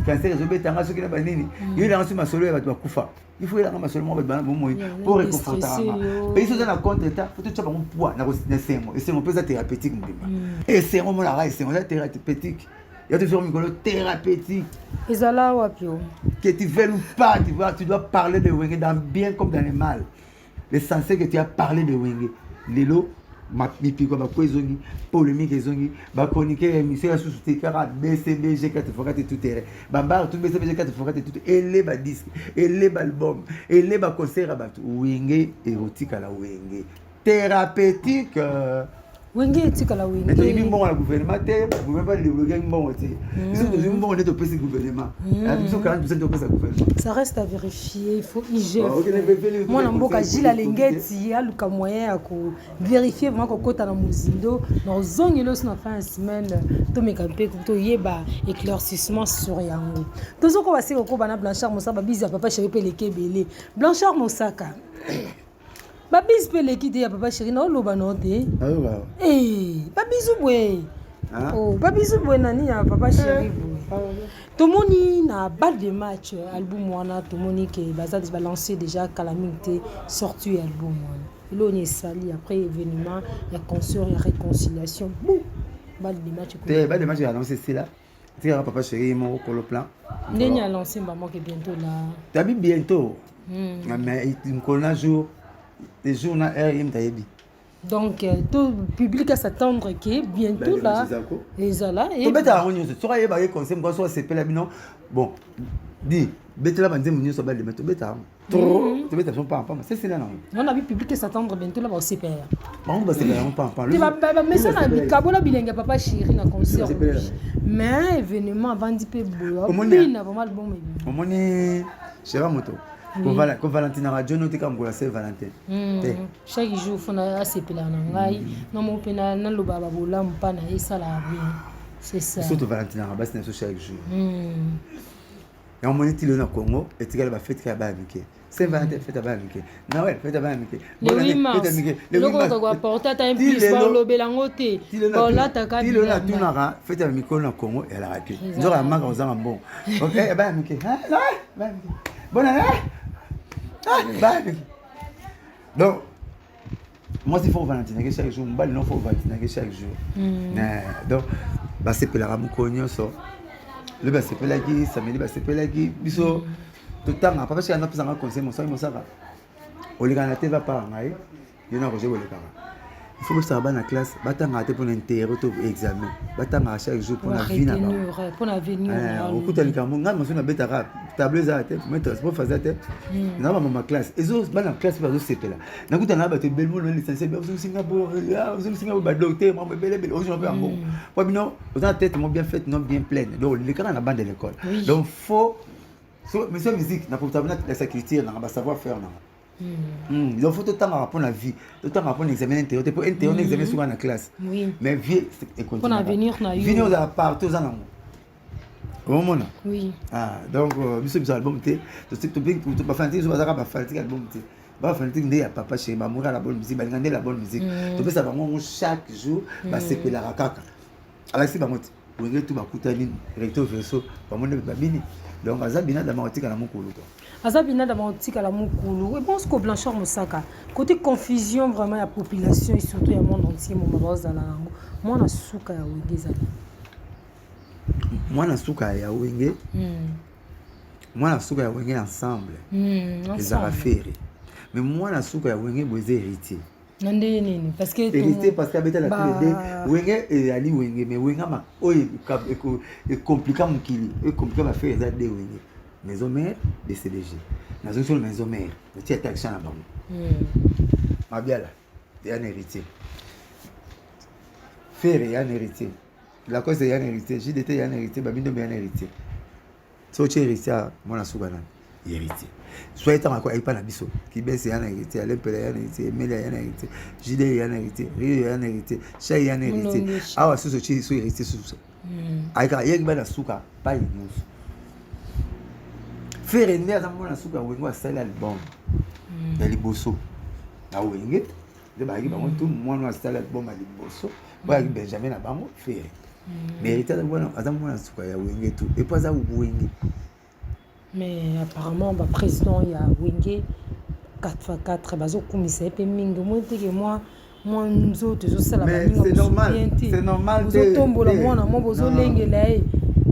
cancer zobeta nga soki na banini il a reçu ma solo ya ba kufa il faut il a ma solo mo ba bon moi pour réconforter pays so na contre état faut to tchaba mon poids na semo et c'est mon peu thérapeutique et c'est mon la c'est mon thérapeutique. Il y a toujours un thérapeutique. Et ça là, Wapio. Que tu veux ou pas, tu dois parler de Wenge dans le bien comme dans le mal. L'essentiel que tu as parlé de Wenge. Lelo, ma piko, ma poésie, polémique, ma chronique, émission, la sous-souté, BCB, G4 et tout terrain. Bambar, tout BCB, G4 et tout. Et les disques, et les albums, et les concerts à battre. Wenge, érotique à la Wenge. Thérapeutique. Wenge etika la wenge. Mais tu bon à gouvernement, tu ne pas développer un bon aussi. Ils sont dans un bon de petit gouvernement. Ils sont 40% de gouvernement. Ça reste à vérifier, il faut IGF. Moi namboka Gila Lengeti aluka moyen à vérifier vraiment ko kota na muzindo. Dans zongelo na fin de semaine to mekampe to yeba éclaircissement sur yango. Tozo ko basi ko bana Blanchard Mosaka biza papa chéri pe lekebele. Blanchard Mosaka. Babis pe l'équipe ya papa chéri na loba noté. Eh, babisu bwe. Oh, babisu bwe nani ya papa chéri bwe. Tomoni na balle de match album wana tomoni que bazadi va lancer déjà calamité sorti album wana. Là on est sali après événement, il y a consort, il y a réconciliation. Boum. Balle de match. Balle de match a lancé c'est là. Tu as papa chéri, mon colo plan. Ndeni a lancé maman qui est bientôt là. Tu as bientôt. Mais il me connaît un jour. Les jours, on a il me donc, tout le public à s'attendre que bientôt là. Et ça là. Tu peux t'arranger. Tu seras évalué comme ça, moi, soit c'est pas là, non. Bon, dis, bête là, bandé, mon so bal de mettre bête. Trop, tu peux t'appeler pas, c'est là non. On a vu public qui s'attendre bientôt là, va aussi père. Bon, bah c'est là, on pas. Mais ça n'a pas Kabola bilingue papa chéri na concert. Mais événement avant d'y payer boulot. Il n'a vraiment le bon. Au moins, c'est pas moto. Quand Valentin a John, tu comme Saint Valentin. Chaque jour, on a assez de nangai. Non, mon pena, non, le baba boula, m'pana, et ça la bien. C'est ça. Surtout Valentin a bassé chaque jour. Et on monite le Congo, et tu vas faire très bien. C'est Valentin, fait à bien. Noël, fait à bien. Le 8 mars. Le gros doit porter un plus pour le belangoté. Bon, là, t'as qu'à dire. Il a tout nara, fait à micro dans Congo, et elle a raté. Nous avons un magasin en bon. Ok, ben, bonne année. Donc, moi, il faut Valentin chaque jour. Il faut Valentin chaque jour. Donc, c'est pour la ramoukonio. Le bas c'est pour la guise, samedi, c'est pour la guise. Biso, tout le temps, papa, si on a besoin de conseil, mon soeur, on les gars, va pas en aïe. Il y en a rejeté le parent. Il faut que ça va dans la classe, battre pour l'intérêt, pour l'examen, battre chaque jour pour la vie. Pour l'avenir. Au coup de l'écran, on a bête arabe, tableau à tête, mettre pour faire ça tête. Non, ma classe. Et autres, dans la classe, pas de CP là. N'a pas de battre belle monde, licencié, vous Singapour, vous Singapour, docteur, moi, belle, aujourd'hui, on bon. Pas bien, vous avez tête bien faite, non bien pleine. Donc, les gars, on a bande de l'école. Donc, faut. Mais cette musique, n'a pas de la culture, on va savoir faire. Il faut tout le temps apprendre la vie, tout le temps apprendre l'examen intérieur. Pour intérieur, on examine souvent dans la classe. Mais vie, c'est continue. Pour l'avenir, on a eu. Venez aux partout aux amours. Au moment. Oui. Donc, monsieur album tu vas faire tu vas faire album tu vas faire tu papa chez maman la bonne musique, bah la bonne musique. Tu peux savoir moi chaque jour, bah c'est la rakaka. Alors c'est bah moi, on est tout bah coutani, recto verso, bah moi ne pas bini. Donc azabina d'amatika na mokolo. Azabina d'amatika la mokolo. Et bon ce que Blanchard Moussaka, côté confusion vraiment la population et surtout le monde entier mon maboza la lango. Moi na suka ya wengeza. Moi na suka ya wenge. Moi na suka ya wenge ensemble. Les araférés. Mais moi na suka ya wenge boze héritier. Nandé nini parce que héritier parce qu'abeta la télé wenge et ali wenge mais wenge ma oy e compliqué mukili e compliqué ma faire ça de wenge. Maison mère de CDG. Dans une seule maison mère, tu as action là-bas. Ma bien là, il y a un héritier. Faire il y a un héritier. La cause il y a un héritier. JDT il y a un héritier. Babino il y a un héritier. Si tu es héritier, moi la sougana, il est héritier. Soit étant quoi, il pas la biso. Qui baisse il y a un héritier. Alempele il y a un héritier. Mele il y a un héritier. JD il y a un héritier. Rio il y a un héritier. Chay il y a un héritier. Ah ouais, sous héritier sous ça. Aïka il y a la souka, pas une mousse. Faire une merde dans mon souka, on va faire l'album. Il y a les bossos. Ah oui, le bagage, tout le monde va faire l'album à l'imbosso. Bah, Benjamin a pas fait. Mais il était dans mon souka, il y a Wenge tout. Et pas ça, Wenge. Mais apparemment, le président, il y a Wenge 4x4, bazo commissaire, et mingo, moi, nous autres, c'est normal. C'est normal. Vous autres, moi, bozo lenge là.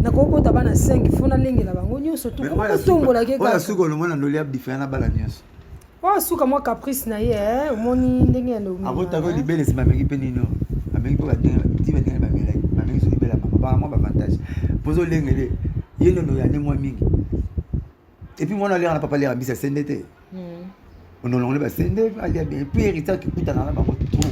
Nakoko tabana 5 fona lenge la bango nyoso to ko tombola ke ka suko lo mona ndoli ab différent na bala nyoso suka moi caprice na ye omoni ndenge ndo abota ko libele se mamengi pe nino amengi ko badenga ti badenga ba mela mamengi so libela ba moi ba avantage pozo lenge le yeno no ya ne moi mingi et puis moi na lera na papa lera bisa sendete on non le ba sende ali bien puis héritage qui kuta na ba ko trop.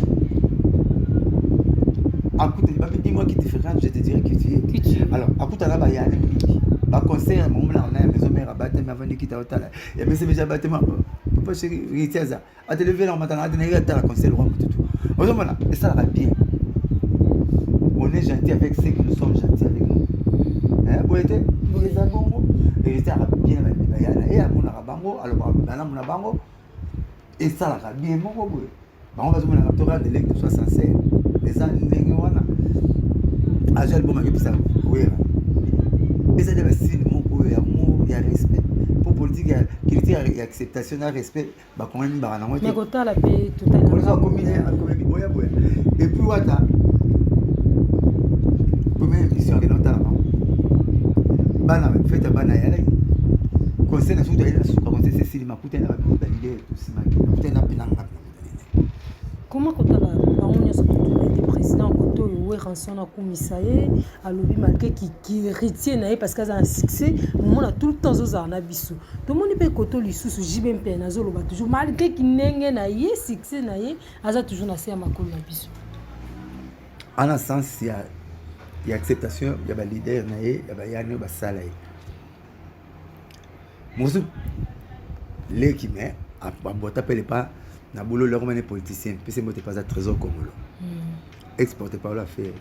Écoute, dis-moi qui est différent, je te dirai qui tu es. Alors, écoute, là, il y a un ami. Par concert, mon là, on a une maison mère à battre, mais avant de quitter au talent. Et bien, c'est déjà battu, papa chéri, il était ça. À te lever là, on m'attend à tenir à la concert, on tout. Aujourd'hui, et ça va bien. On est gentil avec ceux que nous sommes gentils avec nous. Hein, vous êtes les abongos, et ça va bien avec les bayana. Et à mon arabango, alors, on a bango, et ça va bien, mon beau. On va se mettre à la de l'église, soit sincère. Les années wana agel bon ma pisa oui et ça deve ser mon amour et respect pour politique critère et acceptation et respect ba quand même ba na moi mais kota la paix totalement on a combiné comme boya et puis wata première émission que nous avons bana fete bana ya lai conseil na suda ila suka conseil c'est si makuta na ba idée tout si makuta na pinanga. Comment kotala bango nyonso le président koto we rançon na komisa ye alobi malgré qui retient na parce que ça un succès moment a tout le temps zoza na biso to moni pe koto lisusu jibempe na zoloba toujours malgré qui nenge na ye succès na ye aza toujours na se ya makolo na biso. En un sens il y a acceptation il y a ba leader na ye il y a ba yane ba sala ye mosu les qui met à bota pele pas na boulot leur mané politicien puis c'est moi pas à trésor comme là exporté par la faire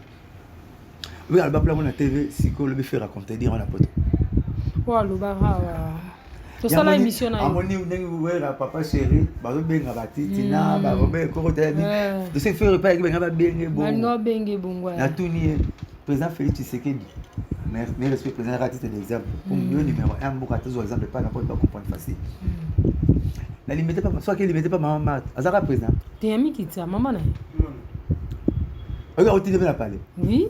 oui alba plan na TV siko le faire raconter dire on a poto wa lo bara to sala émission na amoni ndengi wera papa chéri bazo benga batiti na ba robe ko te bi de se faire pas benga ba benge bon nga benge bongwa na tuni président Félix Tshisekedi mais respect président ratite d'exemple pour mieux numéro 1 beaucoup de exemple pas n'importe pas comprendre facile. La limite pas soit qu'il limite pas maman Marthe azara président t'es ami qui t'a maman na regarde tu devais la parler oui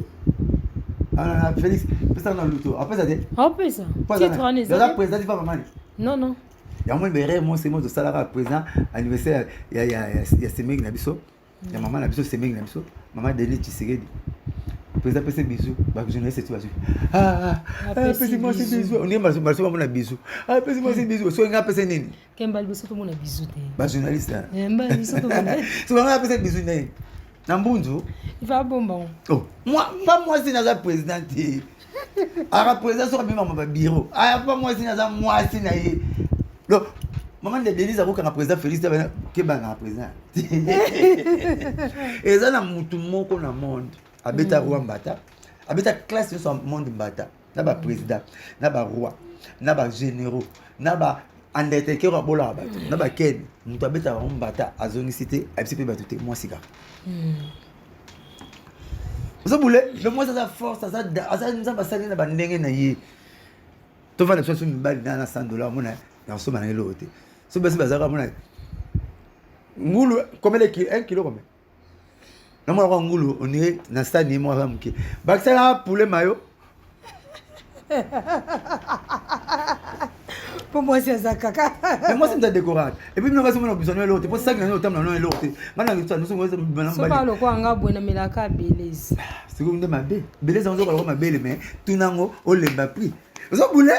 ah Félix président dans l'auto après ça dit après ça titre en est là président pas maman non il y a moi béré moi c'est moi de salara président anniversaire il y a seming na biso il y a maman na biso seming na biso maman Denis Tshisekedi président pese bisou ba journaliste tu vas pese moi c'est bisou on est mal moi na bisou pese moi c'est bisou so nga pese nini kemba biso to mona bisou te ba journaliste mba biso to mona so nga pese bisou nini na mbunzu il va bomba oh moi c'est naza président te ara président so même ma bureau pas moi c'est naza moi c'est na ye donc maman de Denise avoka na président Félix ke ba na président et ça na mutu moko na monde abeta roi mbata abeta classe sur monde mbata na ba président na ba roi na ba généraux na ba undertaker wa bola ba na ba ken mutu abeta roi mbata azonicité abisi pe batuté moi siga ça boule le moi ça force ça nous ba sali na ba ndenge na ye to va na so mbali na $100 mona na so ba na lote so basi bazaka mona ngulu combien de kilos 1 kilo combien non moi ngulu on est na stade ni moi ramke bakisala poulet mayo pour moi c'est ça caca mais moi c'est une décorade et puis nous avons besoin de l'autre pour ça que nous avons non l'autre maintenant nous sommes so ba lo ko anga bona melaka beleza c'est comme de ma belle beleza on doit ma belle mais tout nango on le m'a pris so boule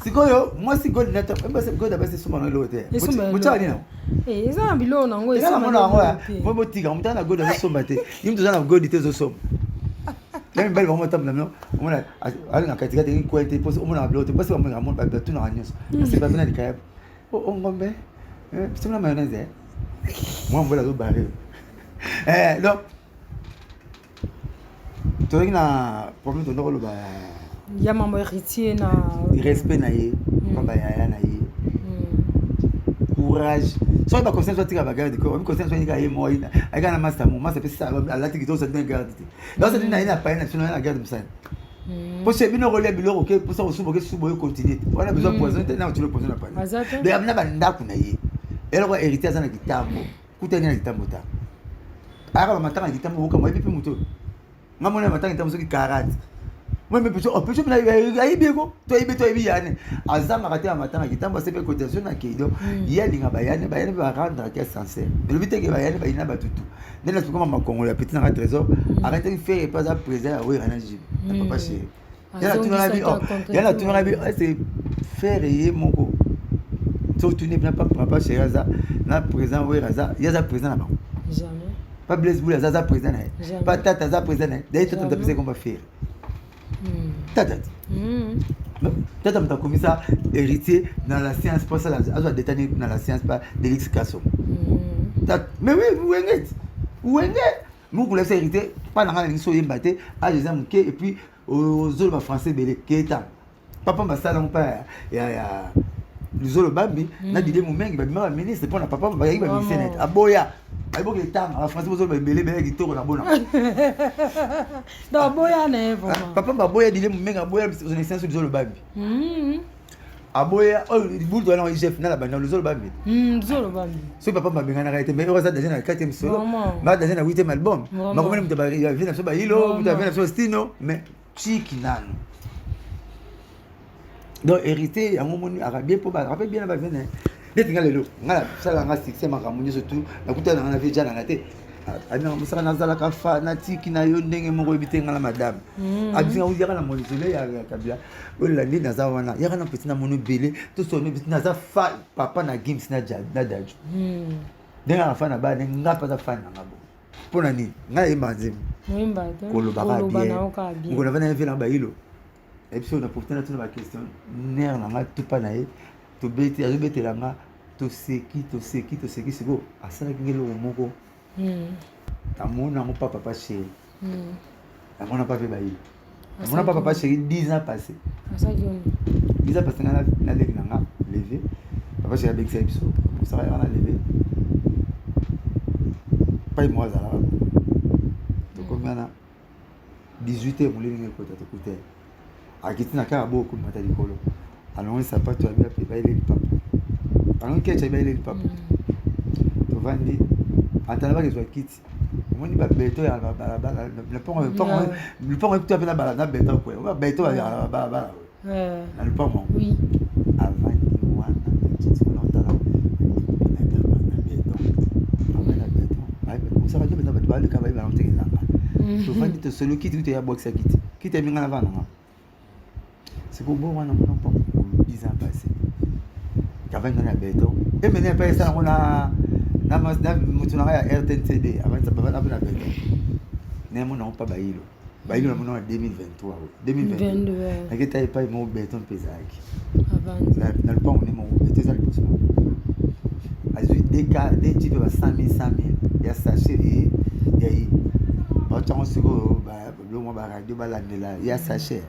c'est quoi yo moi c'est god net même c'est god d'abord c'est souvent l'autre mucha ni non eza bilo nango eza nango moi botika mutana god na somba te yim tozana god te zo somba même belle vraiment tam non on a ali na katika te ko te pose on a l'autre parce que on a mon ba tout na nyos c'est pas venir kayab on ngombe c'est la mayonnaise moi on voit la do barre donc tu as problème de ndolo ba ya mambo héritier na respect na ye papa ya na ye courage so ba conscience tika ba garde ko conscience ni ka ye mo ina ai kana master mo master pesa ala tiki to sa de garde donc c'est na ina pa ina sino na garde msa pour c'est bino relais bilo OK pour ça osubo ke subo continue on a besoin poison na tu le poison na pa de amna ba ndaku na ye elo ko héritier sana kitambo kutani na kitambo ta ara matanga kitambo ko mo bipi muto ngamona matanga kitambo so ki 40 moi mais peut-être na yibiko to yibi yani azama kati ya matanga kitambo sepe cotation na kido yeli nga bayane ba rendre que sincère le but que bayane ba ina batutu nela tukoma makongo ya petit na trésor arrêtez de faire pas à présent oui rien jib papa chéri yana tunga bi c'est faire yé moko to tu n'es pas papa chéri ça na présent oui raza yaza présent là jamais pas Blaise Boule zaza présent pas tata za présent d'ailleurs tu t'as qu'on va faire tata tata mta komisa héritier dans la science pas ça azo détenir dans la science pas d'Élix Kassom mais oui wenge nous pour les hériter pas dans la ligne yembate à des amis et puis aux autres français belé keta papa masala mon père ya luzolo babi na dile mumengi ba ministre pour na papa ba yi ba ministre aboya aibo ke tang a français bozolo ba belé belé kitoko na bona donc boya na vraiment papa ba boya dile mumengi aboya aux naissances luzolo babi aboya oh boule de la chef na la bana luzolo babi luzolo babi so papa ba benga na raité mais heureusement déjà na 4e solo ba déjà na 8e album ma comme mutaba vient na so ba hilo mutaba vient na so stino mais chiki nano donc hérité yango moni bien po ba rappelle bien na ba vene neti nga lelo nga sala nga succès makambo nyonso tu nakutana nga na vie jana na te abinga mosaka nazalaka fa natiki na yo ndenge moko yebi nga na madame abinga uyaka na molisole ya kabila olela nde naza wana yaka na peti na mono ebele tosono peti naza fa papa na games na daju ndenge na fa na bana nga mpe aza fa nanga bo mpona nini nga yemba nzembo kolobaka bien ngona vana yevela bayilo ebiso na profite na tuna baquestion nere na nga tupa na ye tobeti azobetela nga toseki siko asalaki nge eloko moko amona yango pa papa chéri amona pa mpe bayilo amona pa papa chéri 10 ans passé 10 ans passé nga naleki na nga levé papa chéri abekisa biso mosaka yaka na levé pai moko azalaka tokomi wana 18 heures moleli nga ekota tokuta akiti na kaka bokomata likolo alongi sapato abi ape bayeleli papa alongi kecha abi bayeleli papa tovandi atala bakezwa kiti omoni babeto ya balabala lupango ekuta mpe na beto kwe babeto ya balabala na lupango avandi wana kitikola otala na beto osaka jo bena bato baleka bayeba na otekelanga tovandi tosolo kiti kuto ya bwakisa kiti eminga na vananga sikobo wana mona mpa 10 ans passé kavanga na beto emene pa esa ngona na mutu na ya RTNCD avanza baba na beto ne mona mpa bayilo na mona 2023 naketa ipa mo beto mpezaki avanza na lupango ne mo beto za liposo azui des types ba 100 000 ya sachet et ya yi ba chango siko ba lo mo ba radio balandela ya sachet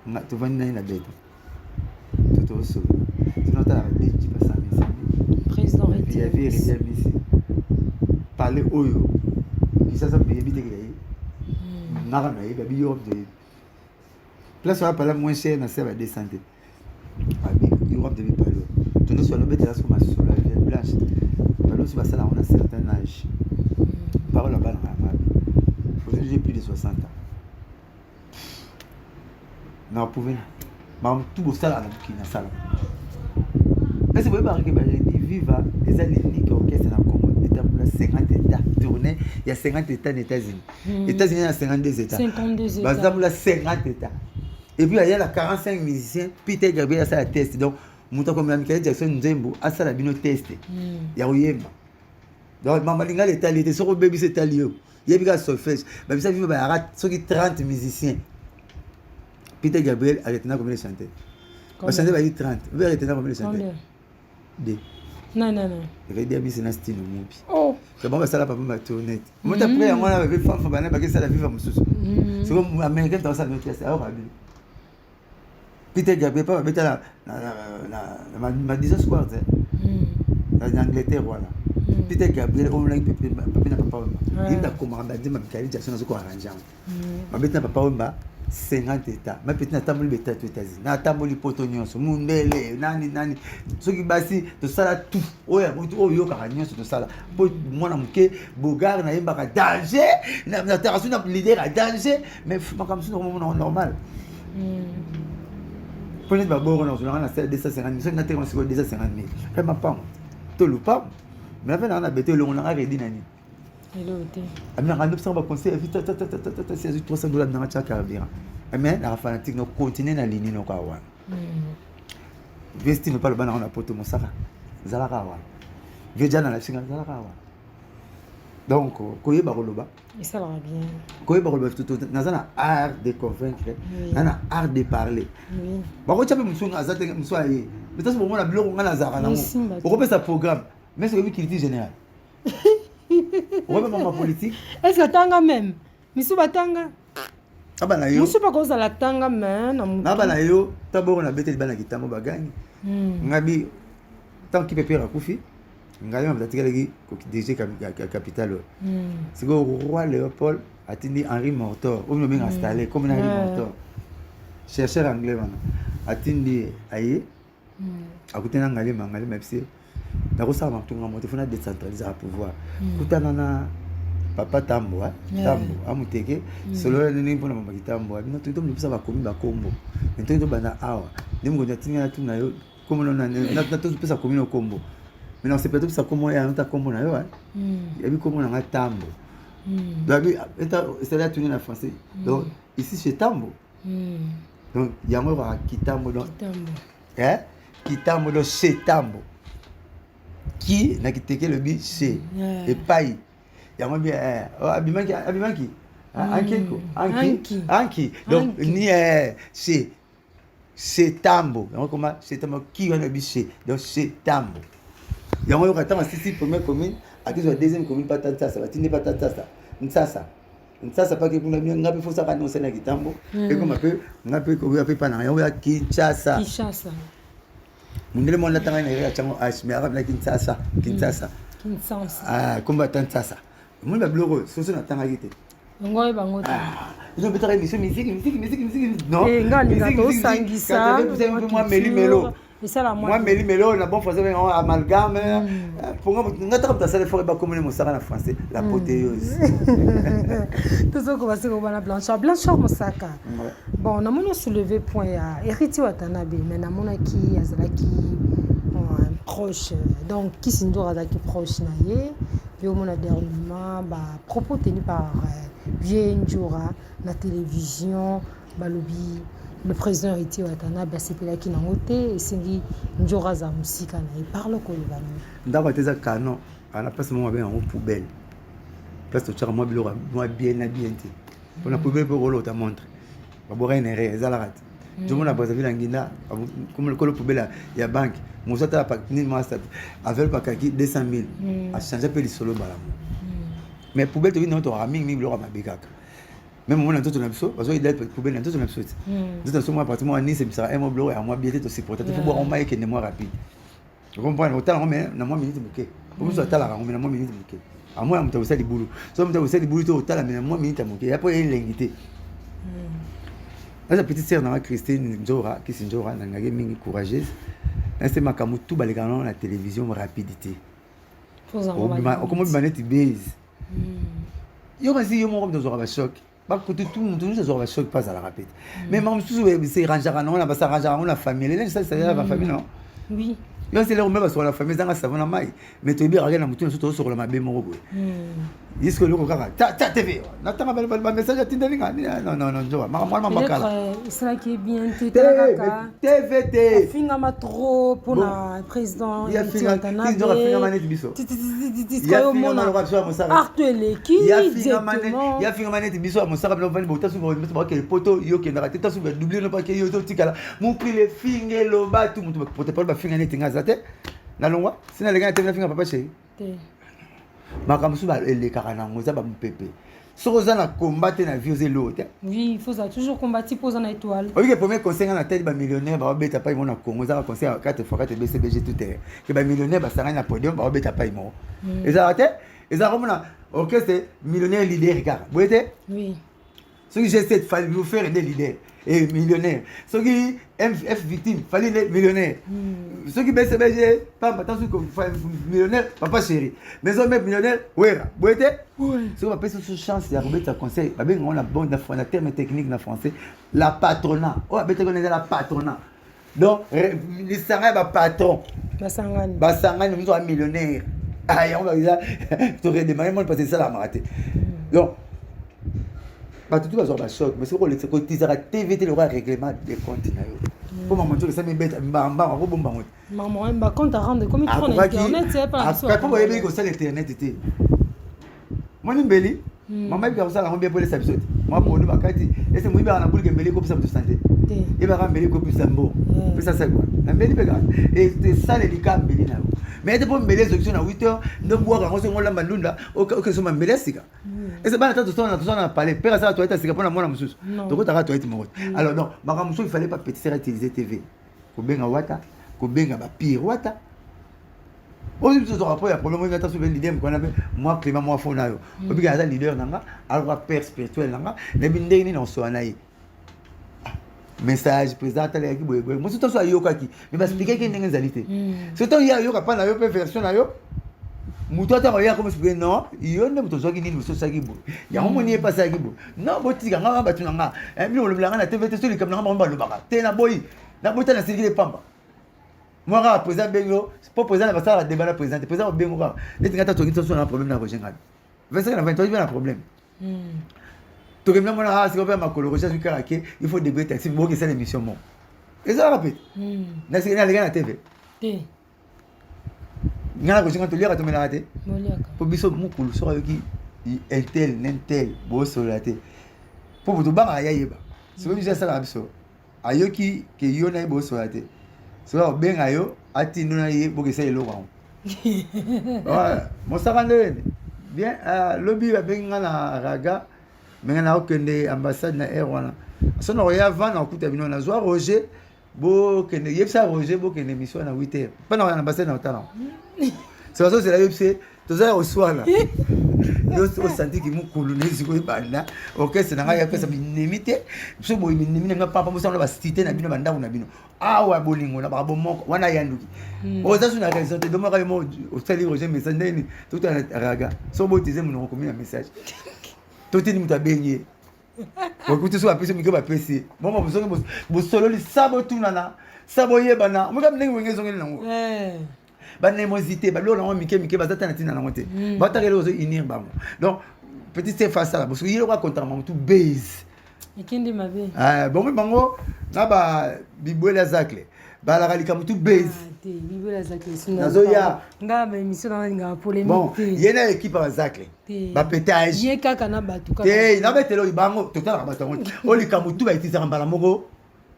mais tu vas na beto tout au sol sinon t'as des types 100 000 président il y avait rien ici parler oyo qui ça paye vite que nara na yi babi yo de place on va parler moins cher na serve de santé abi yo de parler tu ne sois le bête là sur ma sur la vie blanche parler sur ça là on a certain âge parole là-bas dans la main j'ai plus de 60 ans na pouvez ma tout beau ça là qui na sala mais c'est pas que ni viva les alliés orchestre na Congo état pour 50 états tourner il y a 50 états aux États-Unis États-Unis il y a 52 états 52 états bah ça 50 états et puis il y a 45 musiciens Peter Gabriel a ça la test donc muta comme Michael Jackson Nzembo a ça la bino test ya oyemba donc mama linga l'état il était sur le baby c'est allié il y a bien solfège bah ça vive ba so qui 30 musiciens Peter Gabriel a retenu combien de chanteurs? On chantait pas 30. Vous avez retenu combien de chanteurs? 2. Non. Il y a bien c'est style mon pi. Oh. C'est bon ça là pas ma tournette. Moi après on avait femme bana ba que ça la vivre mususu. C'est comme américain dans ça notre c'est alors Peter Gabriel pas beta la Madison Square en Angleterre voilà. Peter Gabriel on l'a papa na papa. Il a commandé ma Michael Jackson zo ko arranger. Ma beta papa omba 50 états ma petite natamboli beta aux États-Unis natamboli poto nyonso mundele nani soki basi to sala tout oyo ka nyonso to sala po mona muke bogar na yembaka danger na terrasse na leader à danger mais comme ça normal peut-être ba boro na zona na 250 000 na terrasse 250 000 quand même pas to lupa mais avec na beto le on a ready nani amina quand nous on conseiller vite c'est 300 $ dans chaque carburant mais la fanatique no continuer na ligne no kawa vesti no pas le bana on a poto mosaka zala kawa veja na la singa zala kawa donc koyeba koloba ça va bien koyeba koloba tout nazana art de convaincre nana art de parler ba ko chape musunga azate muswaye mais ça bon na biloko ngana zaka na mo ko pesa programme mais c'est critique générale ouais maman politique est-ce que tanga même misu batanga abana yo misu pas koza la tanga mais na bana yo taboro na betel bana kitambo bagani ngabi tant qui pepera kufi ngali mabatatika legi ko DG capital c'est go roi Léopold atindi Henri Mortor ou bien installé comme Henri Mortor chercheur anglais bana atindi aye akutena ngali mangali mepsi na kosala matunga moto fona décentraliser le pouvoir kutana na papa tambo tambo amuteke solo nini mpona mama kitambo bino to mlipisa bakomi bakombo nto bana awa ndimo ko tinga tu na yo comme na to pesa komi no kombo mais non c'est peut-être ça comment ya nta kombo na yo yabi kombo na tambo dabi c'est là tourner en français donc ici c'est tambo donc yango ba kitambo donc kitambo do chez tambo qui na kiteke le bi chez et pai yango bien abimaki anki donc ni c'est tambo yango comment c'est tambo qui on a bi chez donc c'est tambo yango yo katama sisi première commune akizo deuxième commune patata ça va tine patata ça nsasa pas que kuna bien ngapi fosa kana osena kitambo et comme peu ngapi ko ya pepa na yo ya Kinshasa mundele mona tanga na ya chango ashmera na Kinshasa combattant sasa mun ba bloro soso na tanga gite ngoy bango ils ont peut-être musique non ngani ngato sangisa moi melo moi melo na bon français amalgame pour moi ngata ça le faut pas comme le mot en français l'apothéose tout ko basi ko bana Blanchard Mosaka bon na mona soulever point ya Héritier Watanabe mais na mona ki azalaki proche donc qui s'indora azalaki proche na ye yo mona dernièrement propos tenu par Vieux Njora na télévision balobi le président Héritier Watanabe asepelaki nango te esengi Njora za musika na ye parle koloba ndaba teza canon ana place mo ba en poubelle place to tchara mo bilora mo bien te pour la poubelle pour rolo ta montre ba bora une erreur ezala rat je mona baza vila ngina comme le poubelle ya banque mo sata la ni master avec pas kaki 200,000 a changer peu solo bala mais poubelle to vino to raming mi bilora mabekaka même moi dans tout na biso parce que il est poubelle dans tout na biso tout sur moi partir moi ni c'est ça un mot bloqué à moi bien te supporter faut boire on maille que ne moi rapide je comprends autant on met na moi minute bouquet comme ça tala on met na moi minute bouquet à moi on t'a aussi du boulot so on t'a aussi du boulot to tala mais na moi minute bouquet après il l'invité la petite sœur na Christine Njora qui c'est Njora na ngage mingi courageuse c'est makamu tout balekana na télévision rapidité comment manette base yo vas-y yo mon dans un choc pas que tout le monde toujours va choc pas à la rapide mais même tout c'est ranger on a pas ça ranger on a famille là ça c'est la famille non oui yo c'est là même sur la famille dans ça na mai mais tu bien regarder na mutu surtout sur le mabe moko est-ce que le kaka ta TV natanga ba message à tindelinga non jo moi makala c'est qui est bien TVT finga ma trop pour la président il y a finga manette biso il y a finga manette biso à Mosaka blo vani bota sur mettre ba que poto yo ke na teta sur doubler no pas que yo to tikala mon prix le finga lo ba tout mutu pote pas ba finga neti ngazate na longwa sina le gars te finga papa chéri makamsu ba le karana ngoza ba mpepe soza na combattre na vieux l'autre oui il faut ça toujours combattre poser na étoile oui que premier conseil na tête ba millionnaire ba beta pa imona Congo za conseil 4x4 BCBG tout terrain que ba millionnaire ba sanga na podium ba beta pa imo eza romona OK c'est millionnaire leader gars vous êtes oui ce que j'essaie de faire vous faire des leaders et millionnaire ce qui MF victime fallait les millionnaires ce qui BCBG pas attention que millionnaire papa chéri mais on met millionnaire ouais vous êtes ce qu'on appelle ce chance ya Robert conseil ba ben on a bon na terme technique na français la patronat oh ba te connaître la patronat donc les sanga ba patron basangani nous sommes millionnaire ah on va dire tu aurais demandé moi passer ça la raté donc pas tout va sur choc mais c'est quoi le cotiser à TVT le règlement des comptes na yo pour maman tu que ça me bête mbamba ko bomba mot maman mba compte à rendre comme il faut internet c'est pas ça après pour y ça l'internet était moi ni mbeli maman bi ça la on bien pour les episodes moi pour nous bakati et c'est moi bi na pour que mbeli ko pour ça santé et ba mbeli ko pour ça mbo pour ça c'est quoi na mbeli bega et c'est ça les cas mbeli na mais de pour mbeli solution à 8h de boire quand on se ngola mandunda OK so mbeli sika et c'est pas la tête tout ça on a parlé père ça toi c'est pour moi mususu donc tu as toi mort alors non makamuso il fallait pas petit faire utiliser TV ko benga wata ko benga ba pire wata aujourd'hui ce rapport il y a problème ngata sur leader ko na moi climat moi fond na yo obiga za leader nanga alors père spirituel nanga ne bindeni na so anayi message président tala ki boye moi surtout so ayoka ki mais ba expliquer que ndenge zalité surtout il y a yoka pas na yo version na yo Muto ata koya comme je non, yo ne muto zoki nini muso saki bo. Ya mo ni pas saki bo. Non botika nga ba tunanga. Bi lo blanga na TVT so li kam na ba lo baka. Te na boy. Na bota na siki le pamba. Moi ga président bengo, pas président na basala débat na président. Président bengo ga. Ne tinga ta toki so na problème na ko jenga. 25 na 28 na problème. To ke mna mona c'est pas ma coloration sur karaké, il faut débattre taxi bo que c'est l'émission mon. Et ça rapide. Na siki na lega na TV. Ngana ko singa to liaka to mena te po biso mukulu so yoki intel nentel bo solate po butu banga ya yeba so biso sala biso ayoki ke yo na bo solate so ba benga yo ati no na ye bo ke sai lo kwa wa mo sakande bien lobby ba benga na raga menga na okende ambassade na air wana so no ya vana okuta bino na zo Roger bo kende yebsa Roger bo kende mission na 8h pas na ambassade na otala. C'est parce que c'est la UFC, tout ça au soir là. Yo so senti ki mukulu nezi ko banda. Orchestre na ya pesa binemite. So boy binemite nga papa musa ba cité na bino banda na bino. Ah wa bolingo na ba bomoko wana yanduki. O za suna ka santé doma ka mo o tali Roger message ndeni tout à raga. So boy tize mun ko mi message. Tout ni mutabenye. Ko kuti so apesi mi ko ba pesi. Mama bo solo li sabo tunana. Sabo yebana. Mo ka mnengi wengezo ngeni nango. Banémosité balo na mike bazata na tina na monte batakelo zo unir bango donc petit c'est face à la parce que il aura contrairement tout base ikindi mabe bon bango na ba bibola zakle ba la kalika mutu base bibola zakle sina nazo ya nga ba émission na nga polémique bon yena équipe ba zakle ba pétage ye kaka na batu kaka na betelo bango total ka batango oli kamutu ba itisa mbala moko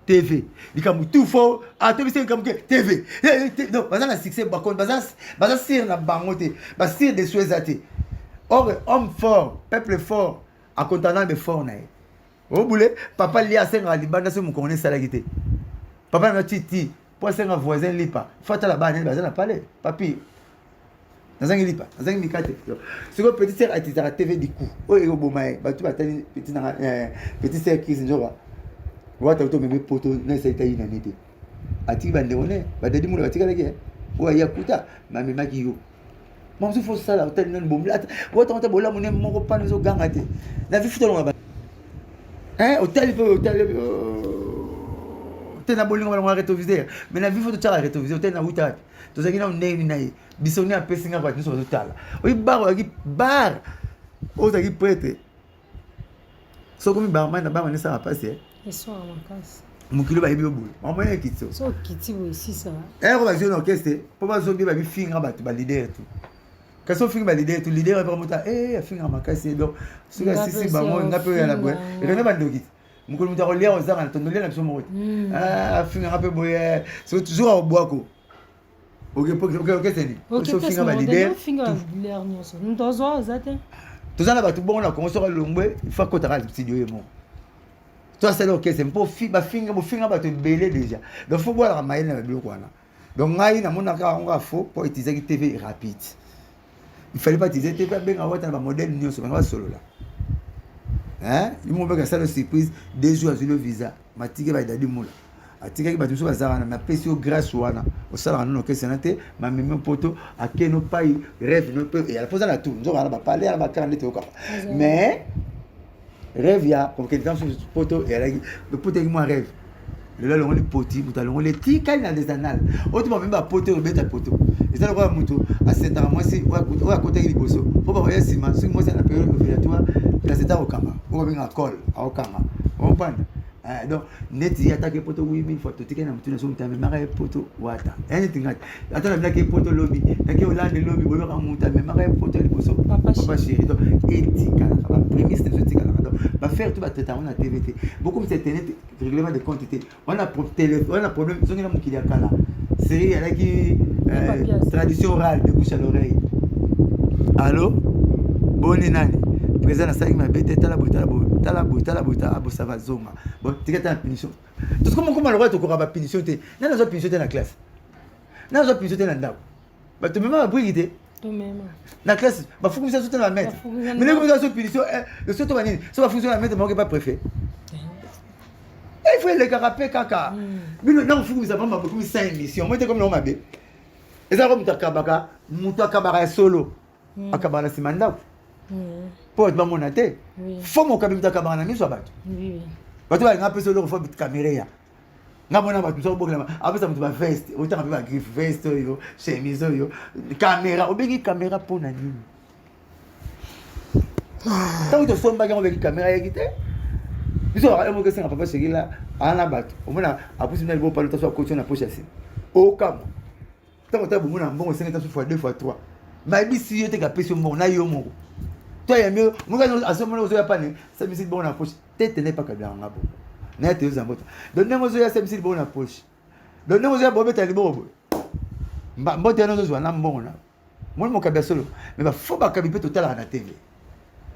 TV. Il y a tout faux. Ah, TV c'est comme TV. Non, bazan a succès par contre bazan sir na bangote, ba sir de souezate. Or homme fort, peuple fort, a contenant de fort na. Au boulé, papa li a senga libanda se mu connaît salagité. Papa na titi, pour senga voisin lipa. Fata la bane bazan a parlé. Papi. Nazangi lipa, nazangi mikate. C'est que petit sœur a été à TV du coup. Oh et au bomae, ba tu ba tani petit sœur qui s'enjora. Wata to meme poto na saita ina nete ati bande one badadi mula batika lake wa yakuta mame maki yo mamsu fo sala hotel non bomla wata wata bola mune moko pana zo gangate na vi futo longa hotel tena bolingo ba ngwa rétroviseur mais na vi futo tala rétroviseur tena uta to zakina ndeni nayi bisoni apesinga kwa nso tala oyi bar o zaki prêtre so komi barman na barman ça va passer eso amakasi mukilo ba yebio bulu mama ya kitso so kitibo sisa ko ba jeune orchestre po ba zo bi ba bi finga ba ba leader tout kaso finga ba leader tout leader ba muta finga makasi donc suka sisi ba mo ngape ya la boy et kana ba ndoki mukolo muta ko lia ozanga na tondolia na biso mo finga ngape boy so toujours au boako ok c'est so finga ba leader finga leader nyonso ndozo zate tozana ba tu bon na ko so ko longwe il faut ko ta studio yemo. Toi c'est OK c'est pour ba finga ba te belé déjà donc faut voir la maille na bilo kwana donc ngai na mona ka on faut pour utiliser qui TV rapide il fallait pas utiliser TV ben on va modèle nyo so ba solo là il m'a fait ça le surprise 2 jours sur le visa matike ba dadi mola atika ki ba tout so bazana na pesi au grâce wana au sala non OK c'est naté ma même poto a que no pai rêve no peut et elle pose la tout nous on va parler à ba 40 te mais rêve ya comme quelqu'un sur poto et le poto qui moi rêve le là le poti nous allons les tika dans des annales autrement même pas poto le bête poto et ça le roi muto à 7 ans moi si ou à côté il bosso faut pas voir si moi c'est la période obligatoire dans cet au kama on va bien à col au kama on prend donc net y attaque poto 8000 fois tika na mutu na so mutame mara poto wata anything like attends la poto lobby na ke Hollande lobby bolo ka mutame mara poto li bosso papa chéri donc etika la prémisse de tika va faire tout va traitement na TVT beaucoup de internet règlement de quantité on a problème zone na mukili akala série avec tradition orale de bouche à l'oreille allô bonne nani président na sali ma bête tala abo ça va zonga bon tika ta punition tout comment le roi to ko ba punition te na zo punition te na classe na zo punition te na ndako ba to même ba brigité la classe va fonctionner sur la mettre mais les communications punition le surtout vanille ça va fonctionner la mettre mais pas préfet il faut les carapé caca mais non faut que ça prend beaucoup 5 émissions moi t'es comme non mabé eza ko mutakabaka mutakabaka solo akabaka na sima ndako po ba mona te fo mo kabi mutakabaka na miso bato bato ba nga peso lo fo caméra ya nga mona bato so bokela apesa mutu ba veste otanga ba griffe veste yo chemise yo caméra obengi caméra po na nini tant que somba nga obengi caméra ya kite biso ba mo kesa papa shekila ana bato omona apusi na libo palo taso ko na poche asi o kam tant que tabu mona mbongo 5 fois 2 fois 3 ma bisi yo te ka peso mbongo na yo moko toi ya mieux mo ga asomona ozo ya pane sa bisi bon na poche tete n'est pas kabla ngabo na te uza mboto donc nengo zo ya sa bisi bon na poche donc nengo zo ya bobe tali bobo mboto ya nozo na mbongo na mo mo kabla solo mais ba faut ba kabi pe total na TV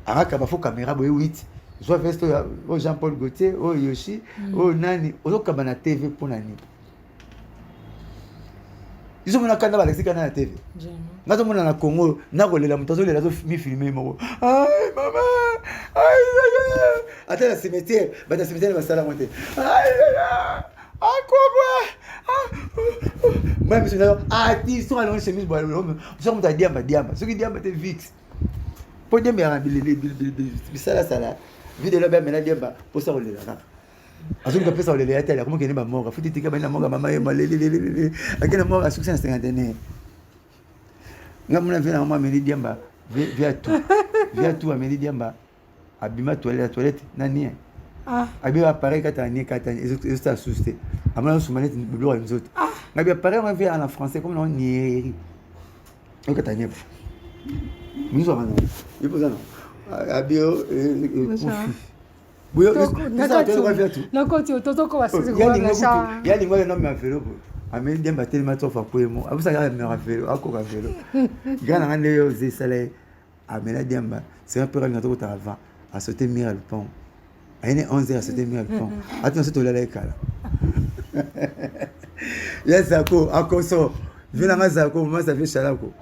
araka ba faut caméra boye 8 soit veste au Jean-Paul Gaultier au Yoshi au nani ozo kaba na TV pour nani ils ont kanda ba lexika na TV ngazo mona na Congo na kolela mutazo lela zo mi filmer moko ay mama ay ata la cimetière ba ta cimetière ba sala monter ay akwa moi monsieur là ti so ala chemise bo so mo ta diamba so ki diamba te vix po diamba ya bisala sala video là ben na diamba po sa kolela na azungu pesa olele ya tele comme kene ba mort futi tika bana monga mama yema lele akena mort a succès na 50 ngamuna vena mama meli diamba via tout meli diamba abima toilette nani abi appareil katani ça susté amana sumanete blo nzoto ngabi appareil on vient en français comme on nieri o katani mizo bana ipo sana abio buyo nakoti otozoko basisi ya lingwa le nom ya vélo ameli diamba tellement tofa poemo abusa ya me vélo akoka vélo gana ngane yo zisale amela diamba c'est un peu rare ngato ta avant à sauter mire le pont aine 11h à sauter mire le pont attention c'est tolala ekala yes akoso vina ngazako mama ça fait chalako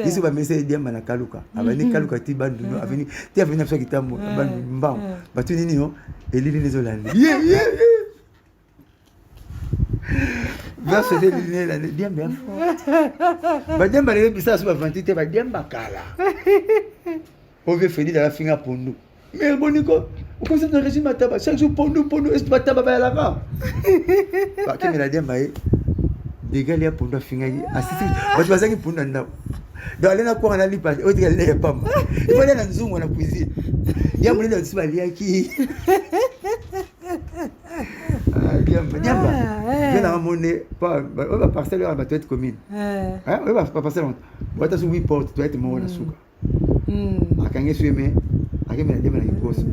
isu ba message diamba na kaluka abani kaluka ti bandu aveni ti aveni na kitambo bandu mbao batu nini yo elili nezolande va se déliner la diamba ba diamba le bisa so ba vantité ba diamba kala on veut finir dans la finga pondu mais boniko au conseil de régime ataba chaque jour pondu est pas taba ba la ba ba kimi la diamba degali ya pondu finga yi asisi ba bazangi pondu ndao dans les na kwa na lipa o digali le pamba ipo na nzungu na cuisine ya mulenda tsiba liaki diamba vena monnaie pas ba parcelle à battre commune on va parcelle on va sur 8 portes tu être mon na suka akange sweme akeme na diamba na ikoso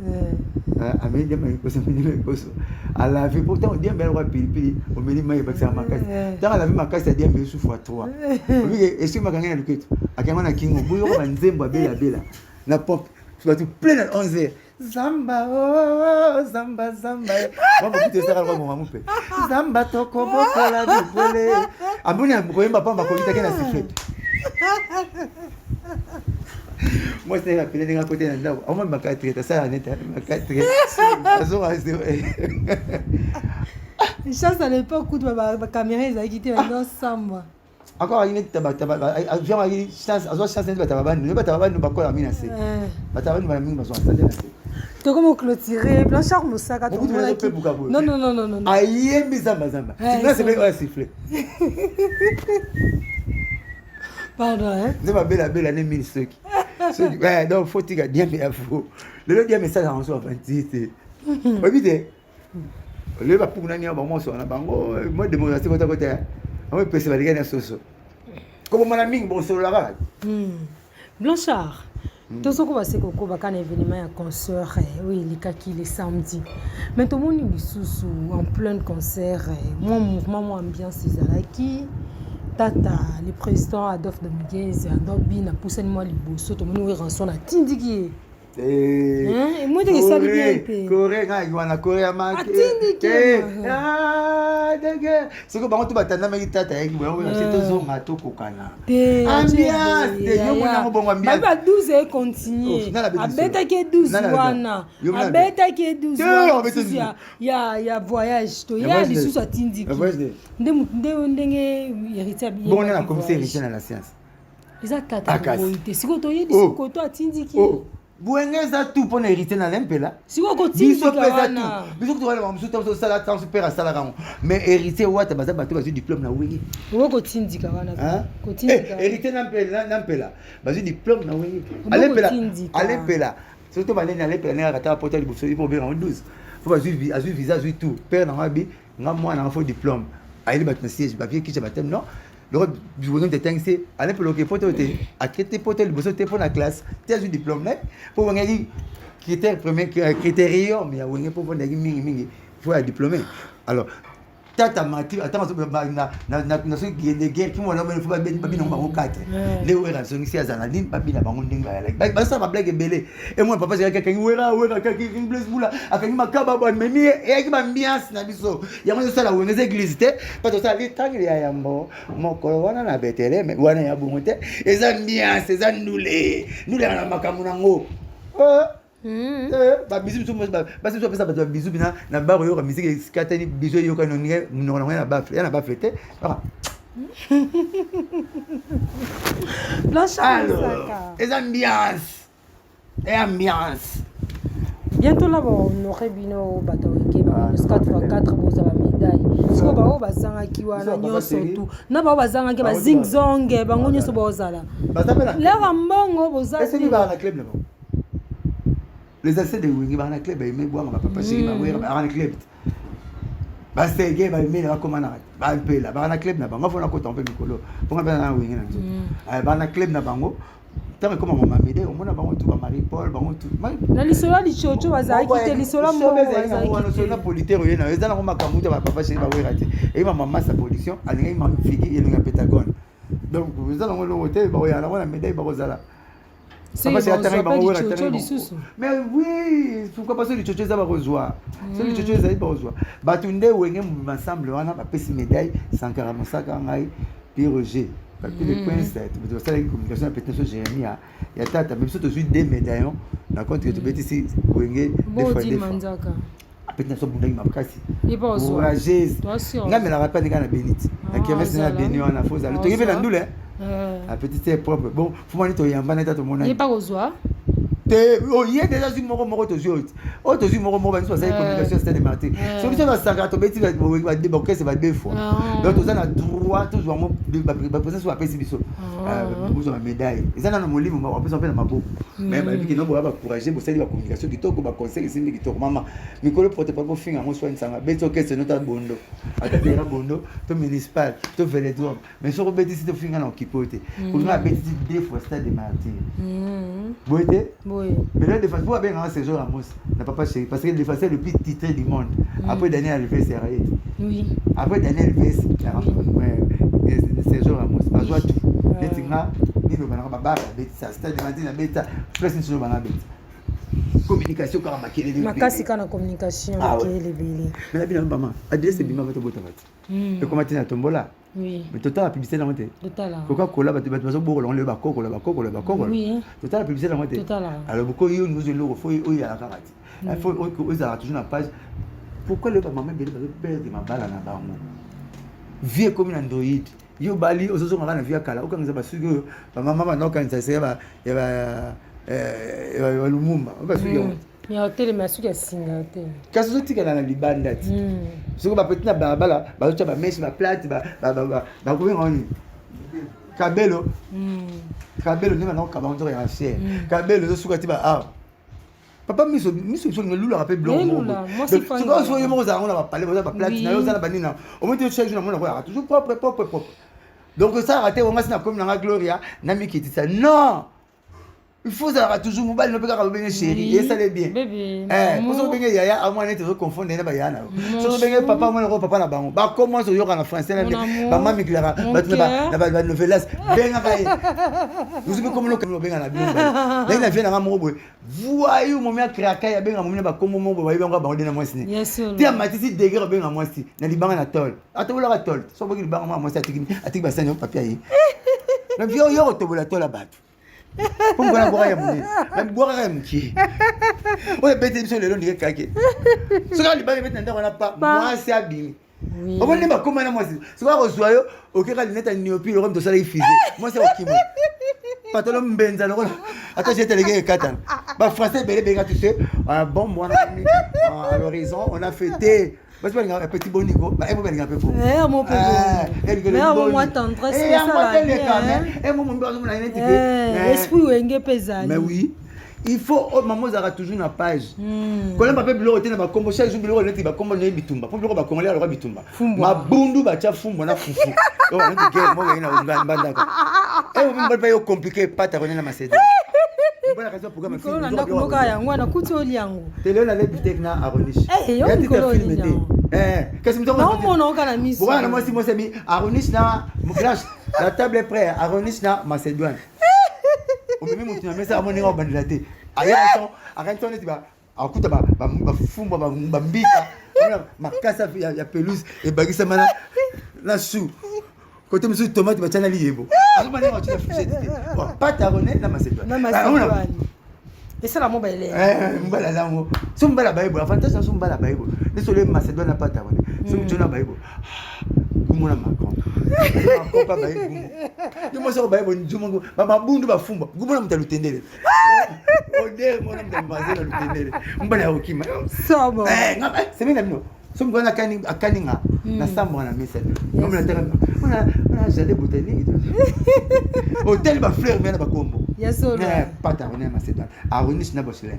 ameni diamba na ikoso ala vie pourtant diamba le roi pilipili o meli mai ba sa makasi dans la vie makasi diamba sous fois 3 oui et si makanga na luketo akanga na kingo buyo ba nzembo bela na pop tu vas tout plein à 11h zamba oh zamba mama kuto saka kwa mama mupe zamba toko boko la dibole abuni akoyemba pamba ko vitake na sifflet moi c'est la pile de côté là on m'a pas traité ça en était ma 4 azora chance à l'époque où ma caméra ils a quitté maintenant samba encore il était vient il chance azora chance de batabanu bakola mina se batabanu ba mingi bazo installer na se to comment clôturer Blanchard Moussaka tout le monde peut bukabu non ayembi zamba c'est bien sifflet pardon hein c'est ma belle année 1000 ceux ouais donc faut tirer bien mais faut le dia message en soi 28 obite le ba pour nani ba mo so na bango moi démocratie côté on peut se valider na soso comme mon ami bon sur la rade Blanchard tozoko baseko ko bakana événement ya concert oui likaki le samedi mais tout le monde lisusu en plein concert moi mouvement moi ambiance ezalaki tata le président Adolphe de Muguez ndobi na poussani moi liboso to moni rançon na tindiki moi de ça bien pe Corée nga wana Corée ma atindiki dege siko bango to batanda mai tata yaki boyo c'est zo mato kokana ambiance de yo mona ngo bongo ambiance ba 12 et continuer abeta ke 12 wana abeta ke 12 wana ya voyage to ya lisusu atindiki ndenge héritier bien bon na comme c'est héritier na la science eza tata koite siko to yedi siko to atindiki Bouengeza tout pour hériter dans l'impela. Si vous continuez à faire ça, vous mais hériter ou tu as un diplôme na oui. Vous continuez à hériter l'impela. Basi diplôme na oui. Allez surtout balé na l'impela na rata porter le bourse pour bien en 12. Faut pas suivre visa tout. Père na mabi, nga moi na faux diplôme. Allez battre siège, papier qui baptême non. Le besoin de t'inquiéter, aller pour le pour te acquitter pour le besoin de pour la classe, tu as un diplôme là pour venir critère premier critérium mais on est pour venir mingi faut un diplômé. Alors tata mati attends na ce qui est de guerre qui moi là il faut pas bien non 4 les ouera sont ici à Zanadine pas bien bango ndinga like ça va blague belé et moi papa c'est quelqu'un ouera quelqu'un inglés boula afin makaba bon mais et qui ambiance na biso ya moi ça la on les églises pas tout ça les tangi ya yambo moko wana na betele mais wana ya bungote les ambiance les annulé nous les na makamu nango ba bisu tout ba c'est ça ba bisu bina na bar yo musique skatani bisu yo kan non na ba ya na ba fêter la chance les ambiance bientôt là on aurait bino bato ke ba 4x4 boza ba médaille so ba o bazanga ki wana nyoso tout na ba bazanga ke ba zing zong bango nyoso bozala la mbongo bozala est-ce que ba na club là les essais de wingi ba na club mais boire ma papa chéri ba wera ba na club ba sege ba mais na comment na ba pela ba na club na bango fona ko tomber mikolo pour ba na wingi na ba na club na bango tant que comme maman médé au mona bango tout ba Marie Paul bango tout na lisolo li chocho bazaki te lisolo mo bazaki na politaire yena ezana ko makambu ba papa chéri ba wera te et ma maman sa pollution alinga ma figi et le Pentagone donc vous allez le hôtel ba ya na médaille ba rozala. C'est mais oui, pourquoi pas celui de va rejoindre. Celui de va rejoindre. Batunde wenge ensemble wana ba pesi médaille 145 ngai puis Roger. Parce que les points 7, vous savez la communication peut-être Jérémie il y a tata même si tu as des médaillons na compte que tu peux ici wenge des fois peut-être so bundai mabakasi. Courageuse. Nga me la rappelle nga na Beniti. Na kiamesi na Beni wana foza. Le toki pe na ndule. La petite est propre. Bon, faut m'en dire yamba na tata mona. Il est pas rejoint. Oh, il y a déjà une moro to jot. Oh, to une moro va soit communication c'était des martyrs. Celui qui va s'engager to beti va débarquer c'est va deux fois. Donc tu as droit toujours mo ba présence sur apesi biso. Vous avez médaille. Ils en ont mon livre on peut s'en faire dans ma boue. Mais ba qui non ba encourager bo sali ba communication qui toko ba conseil ici qui toko maman. Mikolo porte pas pour finir mo soit une sanga. Beto que c'est notre bondo. Atendera bondo to municipal to velodrome. Mais sur beti si to finir en kipote. Pour nous beti deux fois c'était des martyrs. Boité. Oui. Mais là, de façon, vous avez un séjour à Mousse, n'a pas chéri, parce que c'est le plus titré du monde. Après Daniel Alves, c'est rien. Oui. Après Daniel Alves, le séjour à Mousse, pas joie tout. Les tigres, ni le banana, ça, c'est des matins, bêta, presque une chose banana bêta. Communication, quand on a ma casse, quand on communication, les bébés. Mais la vie, maman, adresse, c'est bien, votre botamate. Et comment tu as tombola? Oui. Mais total la publicité dans monté. Total. Coca-Cola va te mettre sur bourre, on le bako, le bako. Oui. Total la publicité dans monté. Total. Alors beaucoup ils nous le faut il y a la carte. Il faut ils ont toujours la page. Pourquoi le maman bien perdre ma balle na bango. Vieux comme un Android. Yo bali aux autres na via kala. Aucun ça sugo maman non quand ça c'est va Lumumba. On va sugo. Il y a hôtel mais sugo singa hôtel. Kaso zo tika na libanda ti. Sugo ba petit na bala ba zo ba mesh ba plate ba ko ngoni. Kabelo. Kabelo ni maintenant kabando ya cher. Kabelo zo sugo ti ba ah. Papa miso le lula rappelle blanc. Moi c'est pas. Tu vois so yemo za on va parler ba plate na yo za na banina. Au moins tu chaque jour na mona toujours propre. Donc ça raté on va na comme na Gloria na mi qui dit ça. Non. il faut ça toujours mobile no peka benga chéri et ça l'est bien bébé pour ça benga yaya à moi net confondre na ba yana so benga papa moi ko papa na bango ba comment so yoka na français na ba mami clara ba ba novelas benga ba vous savez comment no benga na bilomba là na vient na mo boy voyou mo mia kraka ya benga mo ba comme mo boy ba ba na moi sini tia matisi degré benga moi si na libanga na tol atobola ka tol so boki libanga moi si atiki ba sanya papier yi na vio yo tobola tol la bat pour qu'on boire ya muni même boire ya mki on est bête sur le long de kake so ka libanga bête ndako na pa moi si abimi on ne ba comment na moi si quoi reçoyo OK ka lineta niopi le comme to sala ifise moi c'est okimo patolo mbenza lokolo ata j'étais les gars katana ba français belé benga tu sais bon moi à l'horizon on a fêté parce que un petit bonico bah elle va un peu fou mon peu mais moi tendresse ça va et moi mon besoin na une type esprit wenge pesa mais oui il faut maman zara toujours na page quand on pas bilo te na ba kombo chaque jour bilo neti ba kombo ne bitumba pour bilo ba kongolais alors bitumba ma bundu ba cha fumbo na fufu donc on dit que moi ina ungana bandaka et on va pas compliqué pas ta na maseda Bonne raison pour que film na kuloka yangu na kutoli yangu tele na le bitek na aronish yo te filmé qu'est-ce que tu non mon on kana mise voilà moi si moi c'est mis aronish na mouklash la table est prête aronish na macédoine au même moment tu na mesa amoni nga bandilate aya son akanto ne tiba akuta ba fumba ba mbika makasa ya pelouse et bagisa mana la chou côté monsieur tomate ba tana liebo azuma ne ngati fiche pas taronné na macédoine et c'est la mobile mbala lango sumbala bible avantage na sumbala bible ne solo macédoine pas taronné sumbala bible kumuna Macron pas bible ni mo so bible njumo ba bundu ba fumba kumuna mtalutendele ode mona mtambaze lutendele mbala okima ça bon c'est bien non sumbala akaninga na samba na mesa comme la terre on a jalé botanique hôtel ba fleur mais na ba kombo yaso pas taronné macédoine aronish na bochelen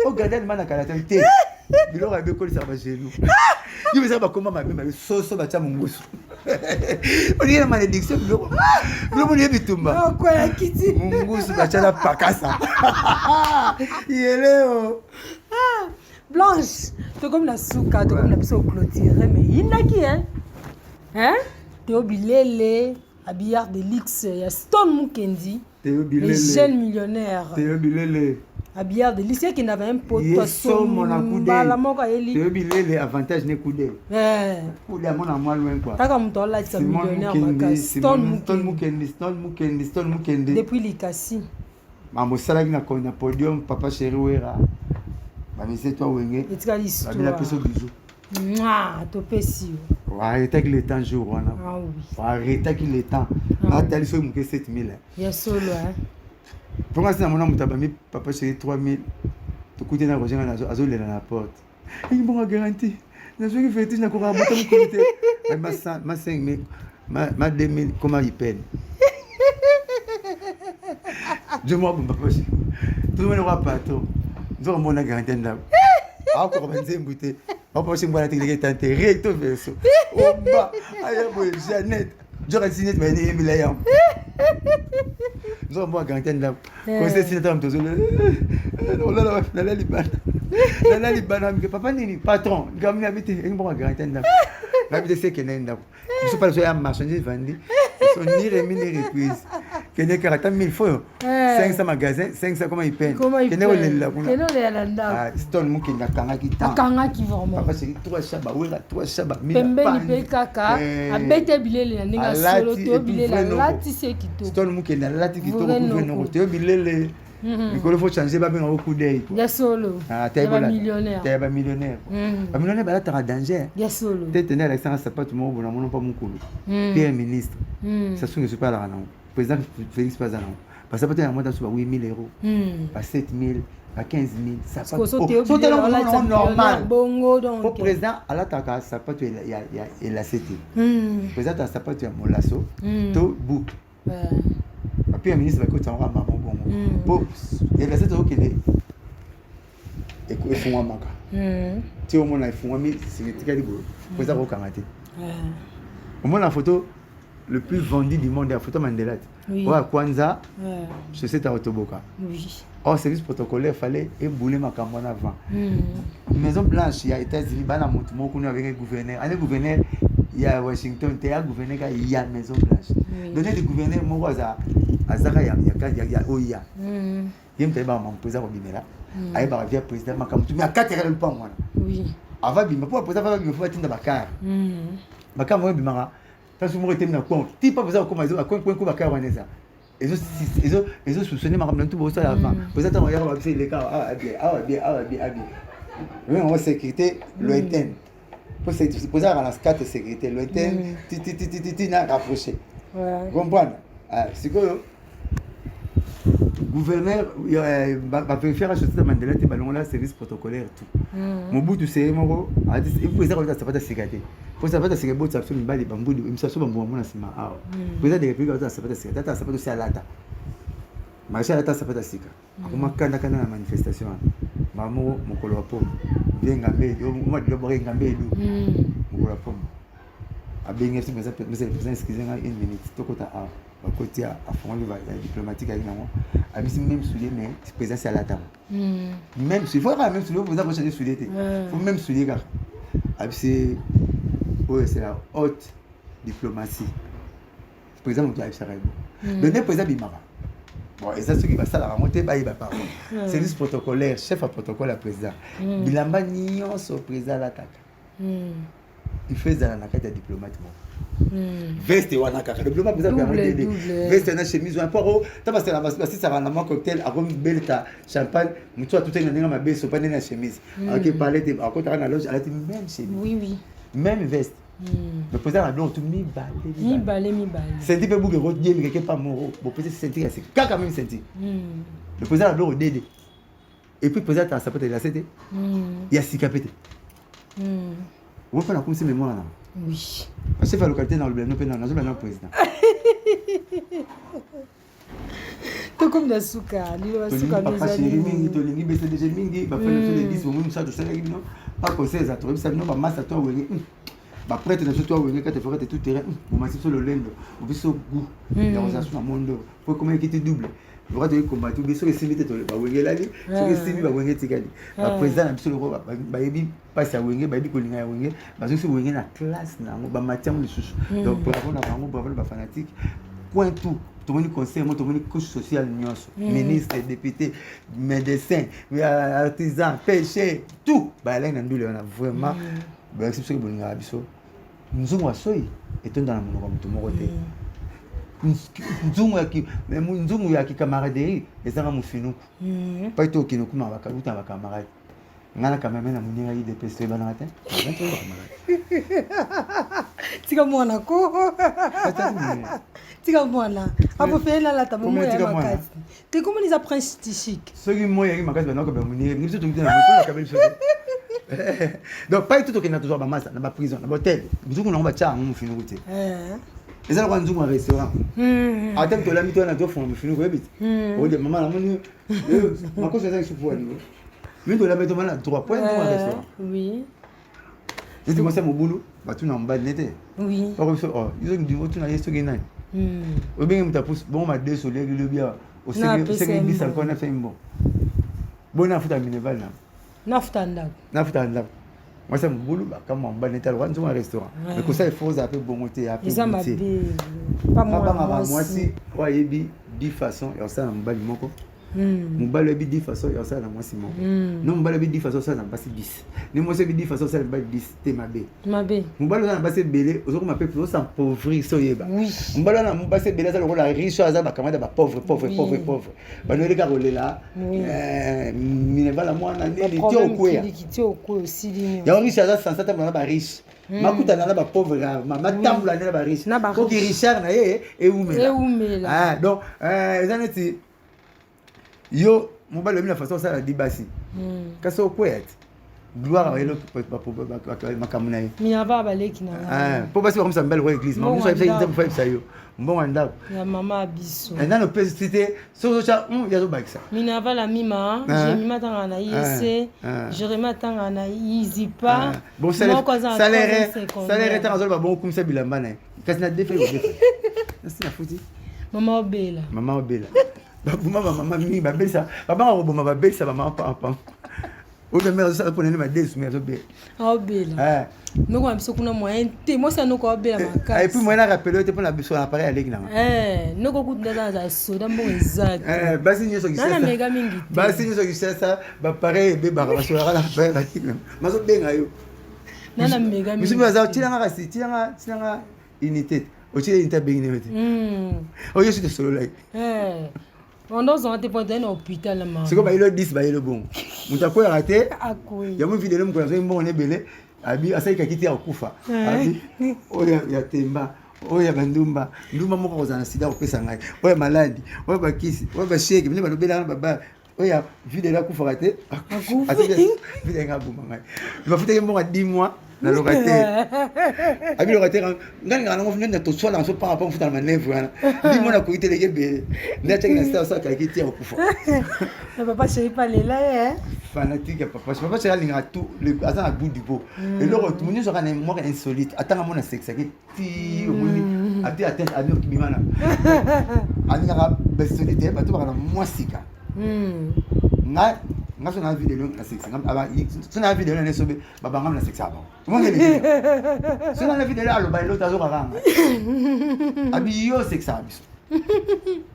au garden mana kala té bilo ba bekoli sa ba genou you bisa ba komba ma so ba cha mungusu on dit la malédiction bilo mo bitumba quoi la kiti mungusu ba cha la pakasa yeleo Blanche, tu comme la souka, tu comme la biso clôture, mais il n'a qui hein? Théo Bilele, habillard de luxe, il y a Stone Mukendi, les jeunes millionnaires. Théo Bilele. Habillard de luxe qui n'avait un pot de somme. Théo Bilele, avantage n'est coudé. Coudé à mon amour loin quoi. T'as comme toi là, tu es millionnaire. Stone Mukendi. Depuis l'Ikasi. Maman Salagna na podium, papa chéri Ouera. C'est toi Wenge. Et tu as l'histoire. La personne bisou. Mouah, topé si. Arrêtez avec le temps jour là. Ah oui. Arrêtez avec le temps. Ah t'as fait mon 7000. Il y a solo hein. Pour moi c'est mon nom tabami papa chéri 3000. Tu coûter na rejoindre na azo la porte. Il bon garantie. Na jour qui fait na ko rabota mon comité. Ma 5000 ma 2000 comment il peine. Je m'en papa chéri. Tout le monde aura pas trop. Nous avons la garantie là. Encore 25 bouteilles. On peut voir la technique d'intérêt tout verso. Oh bah, aïe Jeannette. J'aurais signé mais ni milliard. Nous avons la garantie là. Quand c'est signé dans tout on là la Liban. La Liban papa ni patron, gamin habité, une bonne garantie là. L'habité c'est que n'est là. Je suis pas le marchandise vendu. Son ni remis ni reprise. Que n'est qu'à 1000 fois. 500 magasins, 500 comment ils peinent. Que n'est là. Que n'est là là. Ah, Stone Muki na kanga qui tend. Kanga qui vraiment. Papa c'est 3 chaba, oui, 3 chaba. Pembe ni pe kaka. Abete bilele na ninga solo to bilele lati c'est qui to. Stone Muki na lati qui to ko to bilele. Il faut changer ba ben au coup d'œil. Ya solo. Ah, t'es millionnaire. T'es millionnaire. Ba millionnaire ba là t'as danger. Ya solo. T'es tenir Alexandre Sapato mo bona mo pas mon coup. Premier ministre. Ça se n'est pas là non. Président Félix Pazano. Parce que peut-être à moi dans 8 000 €, à 7 000, à 15 000, ça passe. C'est normal. Au président, à la taka, ça peut être il a cité. Président, ça peut être mon lasso, tout bouc. Puis un ministre va écouter un maman bon. Il a cité ok les. Et quoi ils font un maca. Tu au moins ils font un mille, c'est le tigre du boulot. Président au karaté. Au moins la photo. le plus vendu du monde à photo Mandela. Oui. Ouais, Kwanza, Ouais. chaussette à Otoboka. Oui. Or, service protocolaire, il fallait ébouler ma campagne avant. Maison Blanche, il y a États-Unis, il y a avec le gouverneur. Le gouverneur, il y a Washington, il y a gouverneur, il y a Maison Blanche. Donc, le gouverneur, moi, il y a OIA. Il y a un président qui est là. Il y a un président qui est là. Il y a un président Oui. avant bima pour poser avant bima faut atteindre bakar bakar moi bima parce que moi était na compte ti pas besoin comme ça coin bakar waneza ezo sousonner ma ramène tout pour ça avant peut-être on va passer les cas bien mais on va sécurité lointaine pour se poser à la carte sécurité lointaine ti na rapprocher comprendre c'est que gouverneur va faire acheter de Mandela te ballon là service protocolaire tout Mobutu c'est moko il faut ça ça pas sécurité faut ça pas sécurité ça fait une balle bambou il me so bambou na sima ah peut-être des républiques ça pas sécurité ça pas aussi à lata marché à lata ça pas sécurité akoma kana na manifestation mamo mokolo wa pomme venga mbele moi de boire ngambe edu mokolo wa pomme abenga si mais président excusez moi une minute tokota a côté à fond le diplomatique avec moi abisi même soulier mais président c'est à la table même s'il faut même soulier vous avez changer soulier faut même soulier car abisi ouais c'est la haute diplomatie président mon doit faire donner président bimara bon et ça ce qui va ça la remonter ba iba pardon service protocolaire chef à protocole à président bilamba nyonso président l'attaque il fait ça la carte de diplomate veste wana kaka le diplomate président permet d'aider veste na chemise ou un poro ta parce que la base ça va dans cocktail à comme belta champagne mutu tout est dans ma baisse pas dans chemise OK parler de à côté dans la loge elle était même chemise oui même veste le président a donc mi balé c'est dit peu bouge route bien quelque pas moro bon peut-être sentir c'est kaka même sentir le président a donc d'aider et puis le président a sapé de la CT il y a sikapete on fait la comme si mémoire là oui parce que la localité dans le Bénin dans le président tout comme la souka papa chéri mingi to lingi bese déjà mingi ba faire le 10 au moins ça to sala gino pas conseil ça to ça non ba massa to wengi ba prêtre na to wengi quand tu ferais tout terrain on m'a sur le lendo on veut so goût l'organisation à monde faut comment équité double le droit de combattre biso ke simite to ba wengi lali so ke simi ba wengi tikali ba président na biso le roi ba yebi passe à wengi ba yebi ko linga ya wengi ba so wengi na classe na ba matière le sous donc bravo na bango bravo ba fanatique point tout tout le monde conseil moi tout le monde couche sociale ministre député médecin artisan pêcheur tout ba là na ndule on a vraiment ba exception que bolinga biso nzungu asoi etonda na monoko mutu moko te nzungu ya camaraderie ezanga mufinuku pa ito kinuku ma bakaluta ba camarade ngana kameme na muninga yi DPS bana te tika mwana ko tika mwana apo fela la tamu ya makasi te comment les apprentis chic soki moya yi makasi bana ko ba muninga ngiso tumite na mutu kabeli so donc pas tout okina toujours ba masa na ba prison na hotel nzungu na ba cha mufinuku te et ça quand nzungu restaurant attends to la mito na to fond mufinuku ebit o de mama na moni makoso za isufu ni mais de la mettre mal à 3 points pour un restaurant. Oui. Je dis moi c'est mon boulot, bah tu n'as pas de l'été. Oui. Par exemple, oh, ils ont dit tu n'as rien sur gain. Ou bien me tapous bon m'a désolé le bien. Au c'est bis encore na fait bon. Bon na futa mineval na. Na futa ndab. Moi c'est mon boulot, bah comme on ban l'état loin sur un restaurant. Mais que ça il faut zapper bon côté après. Ils ont pas moi si ouais bi façon et ça on ban moko. Mobile bi di façon ya ça na moi simo non mobile bi di façon ça na basi 10 ni moi c'est bi di façon ça na 10 te mabe mobile na basi belé ozoko ma peuple sans pauvrir so yeba mobile na basi belé ça le la riche ça ba kamada ba pauvre ba no le ka rolela mineval la moi na ni tio ko aussi li ya riche ça sans ça ba riche makuta na ba pauvre ma tambula na ba riche ko ki richard na ye e umela ah donc zaneti yo mobile mina façon ça la dibasi kaso kwet gloire à l'autre makamuna minava baleki na pour passer comme ça belle église maman ça fait ça yo bon anda ya mama biso et dans le pays c'était so ça il y a do baxa minava la mima je mima tanga na yese je remata tanga na izipa bon salaire tant azol ba bon comme ça bilamba na kasi na défait c'est la fouti mama obela maman mi ba belsa papa on ba belsa maman papa ou de mère ça pour ma désu mais obela nous on biso kuna moyen te moi ça nous ko obela makasi et puis moi na rappeler te pour la biso appareil avec na nous ko kuta dans soda mbongo exact basi nyo so ki na mega mingi basi nyo so ki ça ba pareil be ba ba so la appareil avec maso benga yo na mega mingi biso baza tilanga kasi tilanga unité otile unité bengi ne o yo si de solo like on doit en dépendre d'un hôpital là. C'est comme il le 10 ba il le bon. Muta ko raté. Akoi. Ya mo vidéo mo ko zo mo ne belé. Abi asa ikakiti ya kufa. Abi oya ya temba. Oya bandumba. Ndumba mo ko za sida ko pesa ngai. Oya maladi. Oya bakisi. Oya ba shake. Bine ba lobela baba. Oya vidéo la kufa raté. Akufa. Asa vidéo nga buma ngai. Ba futé mo 10 mois. Na locataire abi locataire ngani ngana ngo funda to swala so par rapport futa na nevu ana ndi mona ko itele gebe ndacha ngina sa ka kiti ya kufa papa chéri pas là fanatique papa chéri linga tout le asa na bout du beau et le retour nous sera moi insolite attends mon sexe qui ti omoni ati atteindre abi okibimana ani ngara bessolite ba to ba na mwasika nga so na vidéo na sexe aba so na vidéo na sobe baba ngam na sexe aba mo ngene so na vidéo alo ba lo tazo kanga abi yo sexe abiso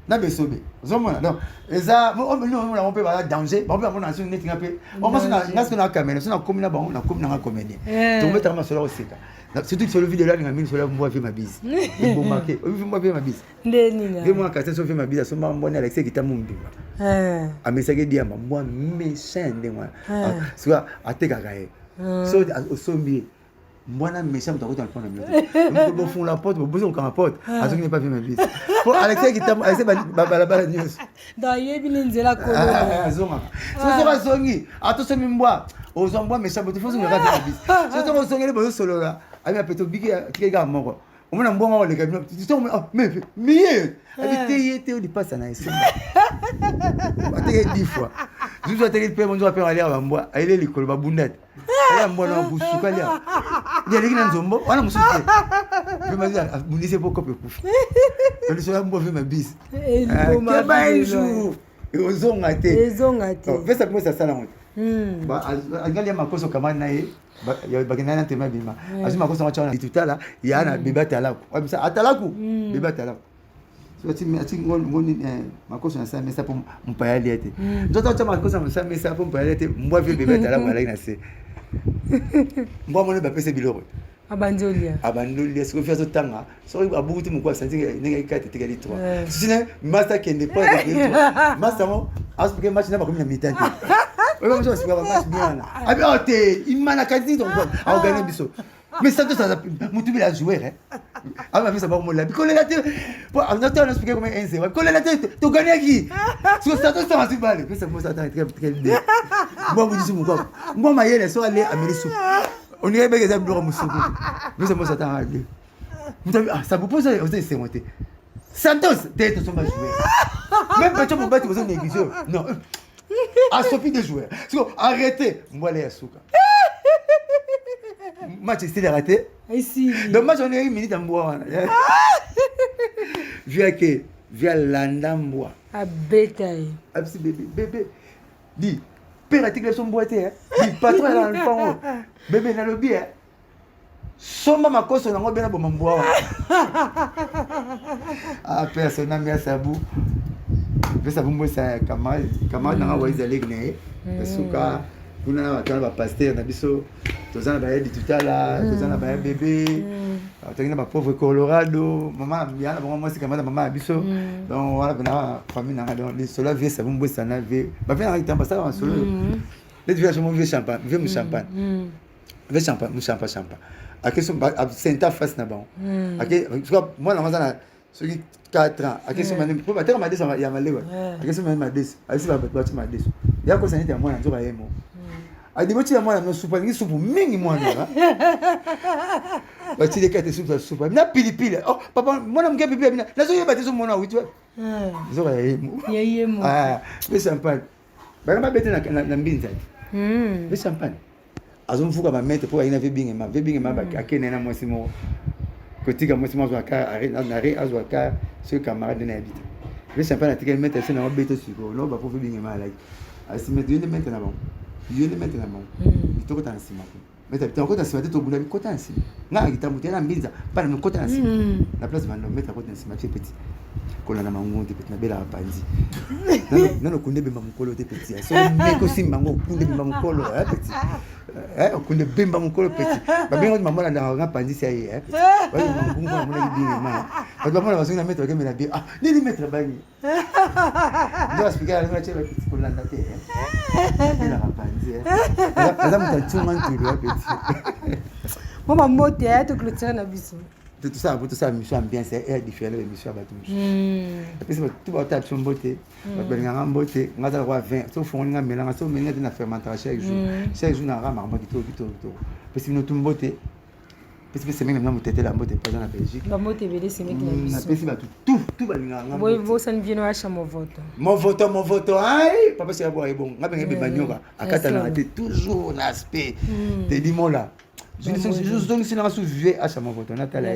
na besobe zo mona donc eza mo na pe ba danger ba pe mo na so net ngape o mo so na caméra so na komina ba na komina nga comédien to mettre ma solo oseka surtout sur le vidéo là ngami so la mo fait ma bise bon marqué o mo fait ma bise ndeni nga mo ka so fait ma bise so ma mbona Alexis Kitamu mbimba amesage dia moi méchant ndengwa soit ateka kae so osombi mbona méchant mutako dans le fond de mo fond la porte mo besoin qu'on porte azo n'est pas fait ma bise pour Alexis Kitamu Alexis bala news da yebi nzela ko azonga so so bazongi atosomi mbwa ozongwa méchant boto foso ngaka ma bise so to ozongele bozo solola abi apeto biki kika moko omona mbongo ole kabino tito mais abi te di passa na iso ateke 10 fois juste ateke pe monzo apela ali abambwa aile likolo babundati ala mbona busuka lia ndeli kina nzombo wana musuke pe mazi abundise poko pe kufi ndeli so mbo fe mabisi ke baiju ezonga te vesa kwa sala ngoto ba angalia makoso kama naye ya bagina na tema bima azima makoso macha tutala yana bibata lako wabisa atalaku bibata lako so ati ngoni makoso na samesa po mpayali ete ndoto cha makoso na samesa po mpayali ete mbwa vile bibata lako ala ina se mbwa mone ba pese biloko abandolia siko fia so tanga so abukuti mukwa santi nenge ikate tekali 3 sine master kende pas master mo aspuke match na ba komina mitante oyo mzo sika ba match bien abi ote imana kazi donc a gagner biso mais ça ça mutu bila jouer ama visa ba mola biko la tête pour on expliquer comment un c'est coller la tête to gagner qui so ça ça va se balle mais ça moi ça très bien moi vous dites mukwa moi mayele so aller amérisu on y est bien exemple de Moussoukou mais ça moi ça t'a dit ça vous pose aux essais monter Santos tête son joueur même pas tu peux battre aux négliger non à Sophie de joueurs arrêtez moi les Asuka match c'est raté ici donc match on est une minute en bois via Landambois à bétail absi bébé dit père article son boîtier dit patron dans le fond bébé na lobi soma makoso nango bena bo mambwa personne na mia sabu pesa bumbo sa kamal nanga waiza legne suka kuna na batana ba pasteur na biso tozana ba yedi tutala tozana ba bébé tozana ba pauvre Colorado maman yana ba moi c'est kamana maman biso donc voilà bena famille nanga donc les sola vie sa bumbo sa na vie ba vient en temps ça en solo les villages mon vieux champagne vieux champagne vieux champagne à question Saint face na bon à moi na mazana celui 4 ans à question même pour battre ma ya malewa à question même ma des à si ba battre ma des ya ko sanite moi na nzoka yemo adimoti ya mwana soupe ngi soupe mingi mwana bati de kate soupe na pilipili oh papa mwana mke pilipili na zo yeba tezo mwana witu zo ba yemo be champagne ba na bete na mbinza be champagne azomfuka ba mettre pour ina vebinge ma ba akene na mwesi mo kotika mwesi mo aka arrêt azwaka ce camarade na habite be champagne atikele mettre c'est na bete siko no ba pour vebinge ma like asimettre une mettre na bon yone maintenant mon itoko ta nsima meta bitako ta nsima to buna bikota nsima nga gitambuti na mbinza pana mkota nsima na place bando meta kota nsima petit kola na mangonde petit na bela panzi nano kunde bemba mukolo te petit so meko simba ngo kunde bemba mukolo petit kunde bemba mukolo petit babengo mama na nga panzi sai ba ngungu na mona bidinga ma ba mona basinga meta ke mena bi nini metra bani ndo aspika na chela petit kola na te na panzi eza mutachunga ntulu petit mama mote to clôture na biso tout ça mission ambiance est différent de mission batumshi et puis tout ba ta chombote ba benga mbote ngaza kwa 20 so fonga melanga so menga na fermentation chaque jour na rama mo kito parce que nous tumbote parce que c'est même na mutete la mbote pas na Belgique ba mote bele c'est mec na biso na pesi ba tout ba linga ngam bo san bien acha mon voto ai papa c'est boire bon ngabenga be banyoka akata na toujours l'aspect te dis moi là je ne suis pas vieux à mon vote natala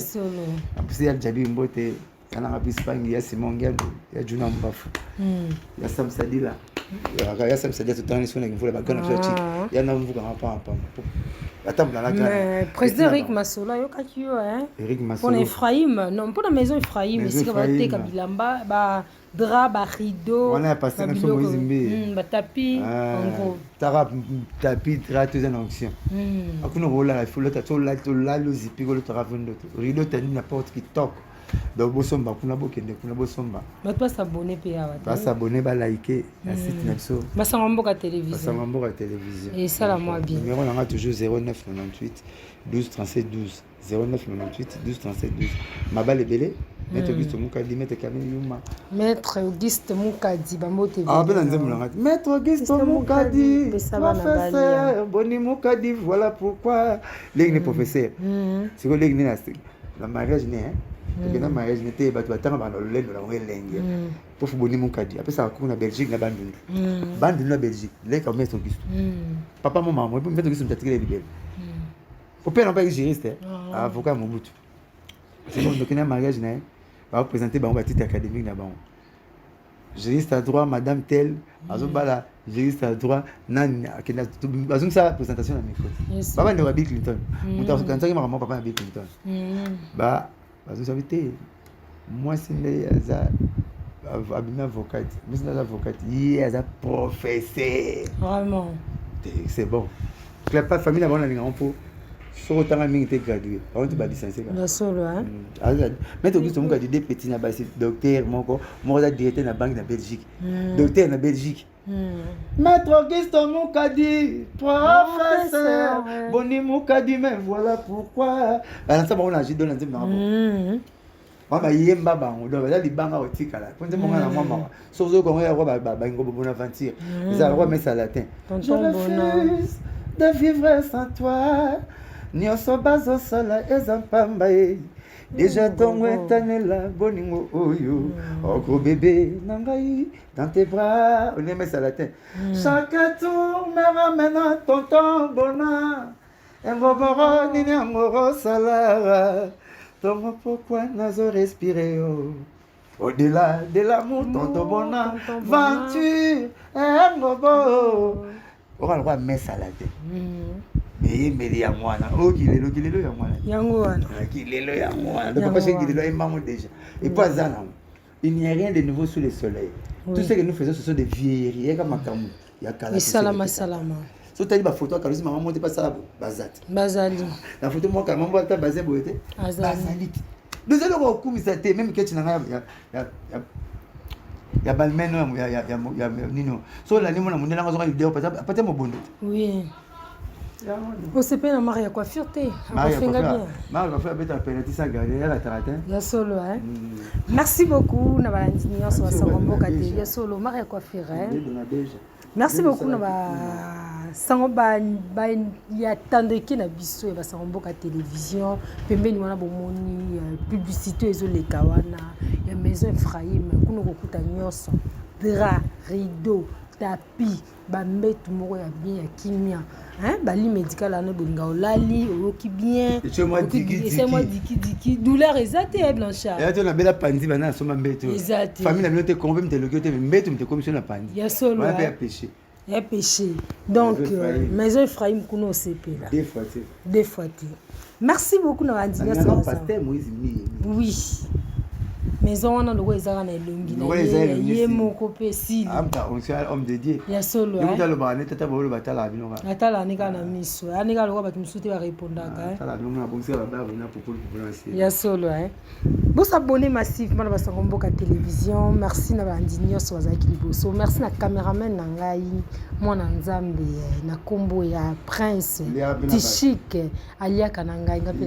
après ya jabi mbote kana ngapispangi ya simongia ya juna mbafu ya samsadila ya samsadila tutani sona ngivula bagana fati ya na mvuka hapa atambla na kana président Eric Masola yo kakio Eric Masola pour Ephraim non pour la maison Ephraim ici ka te kabilamba ba drap ba rideau on a passé na so moizimbi ba tapis en gros tapis drap tous en onction akuna rola la foule ta la lozipi ko le travando rideau tani n'importe qui toque donc bosomba kuna bosomba ba pas s'abonner pe ya ba s'abonner ba liker na site na biso ba samamboka télévision et ça la moi bien numéro là toujours 0998 12 37 12 0998 12 37 12 mabale belé Maître Auguste Moukadi, Maître Camille Yuma. Maître Auguste Moukadi, Bamote. Ah, ben, Maître Auguste Moukadi, professeur, Boni Moukadi, voilà pourquoi. Les professeurs. C'est quoi les la mariage n'est pas un mariage n'était pas tout le temps dans le lait de la langue. Pour Boni Moukadi. Après ça, on a Belgique, la bande de la Belgique. Les comme Maître Auguste. Papa, maman, moi, Maître Auguste Moukadi, il est au père, on va être juriste, avocat Mobutu. C'est bon, donc il y a un mariage, va présenter un titre académique là-bas. Juriste à droit, madame telle, azobala, juriste à droit, nan, bazum sa présentation à mes côtés. Papa ne Bill Clinton. Quand ça maman papa Bill Clinton. Bah, bazum sa vite. Moi c'est abima avocate. Moi c'est avocate. Il a professeur. Vraiment. C'est bon. La famille là-bas on a les grands pour so tanga mingi te gradué on te ba licencié la solo hein mais Auguste Moukadi des petits na ba docteur moko da directeur na banque na Belgique docteur na Belgique Maître Auguste Moukadi professeur Boni Moukadi mais voilà pourquoi alors ça on a dit dans la nzemba mama yemba bango donc là libanga otika là ponze monga na mama sozo ko ya ba ngo Bonaventure ça roi mais ça latin je refuse de vivre sans toi nyonso bazosala eza pamba ye déjà tongo etanela boningo oyo oko bébé na ngai dans tes bras on aime ça latin chaque tour me ramène à tonton bona engoboro nini amoro salara tongo pourquoi nazo respirer au-delà de l'amour tonton bona venture engobo on va mettre ça latin mais ya mwana kilelo ya mwana yango wana kilelo ya mwana donc parce que kilelo est maman déjà et pas ça non il n'y a rien de nouveau sous le soleil tout ce que nous faisons ce sont des vieilleries comme makamu ya kala et salama so tali ba photo kalusi maman monte pas ça bazali la photo moi quand maman ta bazé boete bazali nous allons au kumisa te même que tu n'as ya balmeno ya nino so la nimo na munela ngazo ka vidéo peut-être mo bondo oui. On se paie la Marie à coiffure, Marie va faire bête à penalty sans garder la taratin. Ya solo hein. Merci beaucoup na balandinion so samamboka te. Ya solo Marie à coiffure hein. Merci beaucoup na sango ya tandeki na biso ya basango mboka télévision pembeni wana bomoni publicité ezoleka wana ya maison Ephraim kuna kokuta nyonso drap rideau tapis bambetu moko ya bien ya kimia bali médical wana bolinga olali oyoki bien c'est moi diki douleur eza te Blanchard ya te na bela pandi bana asoma mbeto famille na bino te kombe mteloki te mbeto mte commission na pandi ya solo wana pe ya péché ya péché donc maison Ephraim kuna osepela deux fois te merci beaucoup na bandinga ça pasteur Moïse mi oui maison wana loko ezaka na elongi na ye moko pe sili amta on soit homme de Dieu ya solo yo talo ba neta bolo batala bino ka atala nika na miso anika loko ba kimsuti ba répondaka tala bino na bonse ba ba na popolo ya solo vous abonnez massivement na basango mboka télévision merci na bandi nyonso bazaki liboso merci na cameraman na ngai mwana nzambe na kombo ya prince Tishik aliaka na ngai ngapi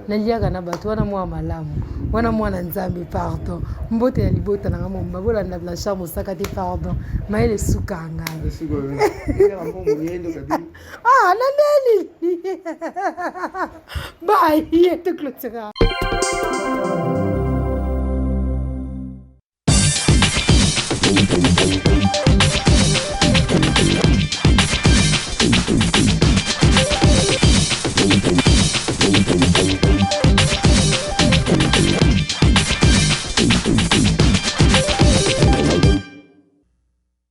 aliaka na bato wana mwa malamu wana mwana nzambe pardon mbote ya libota na ngamo mbabola na Blanchard Mosaka te pardon maele suka ngai naneli bye yetu clôture Thank you.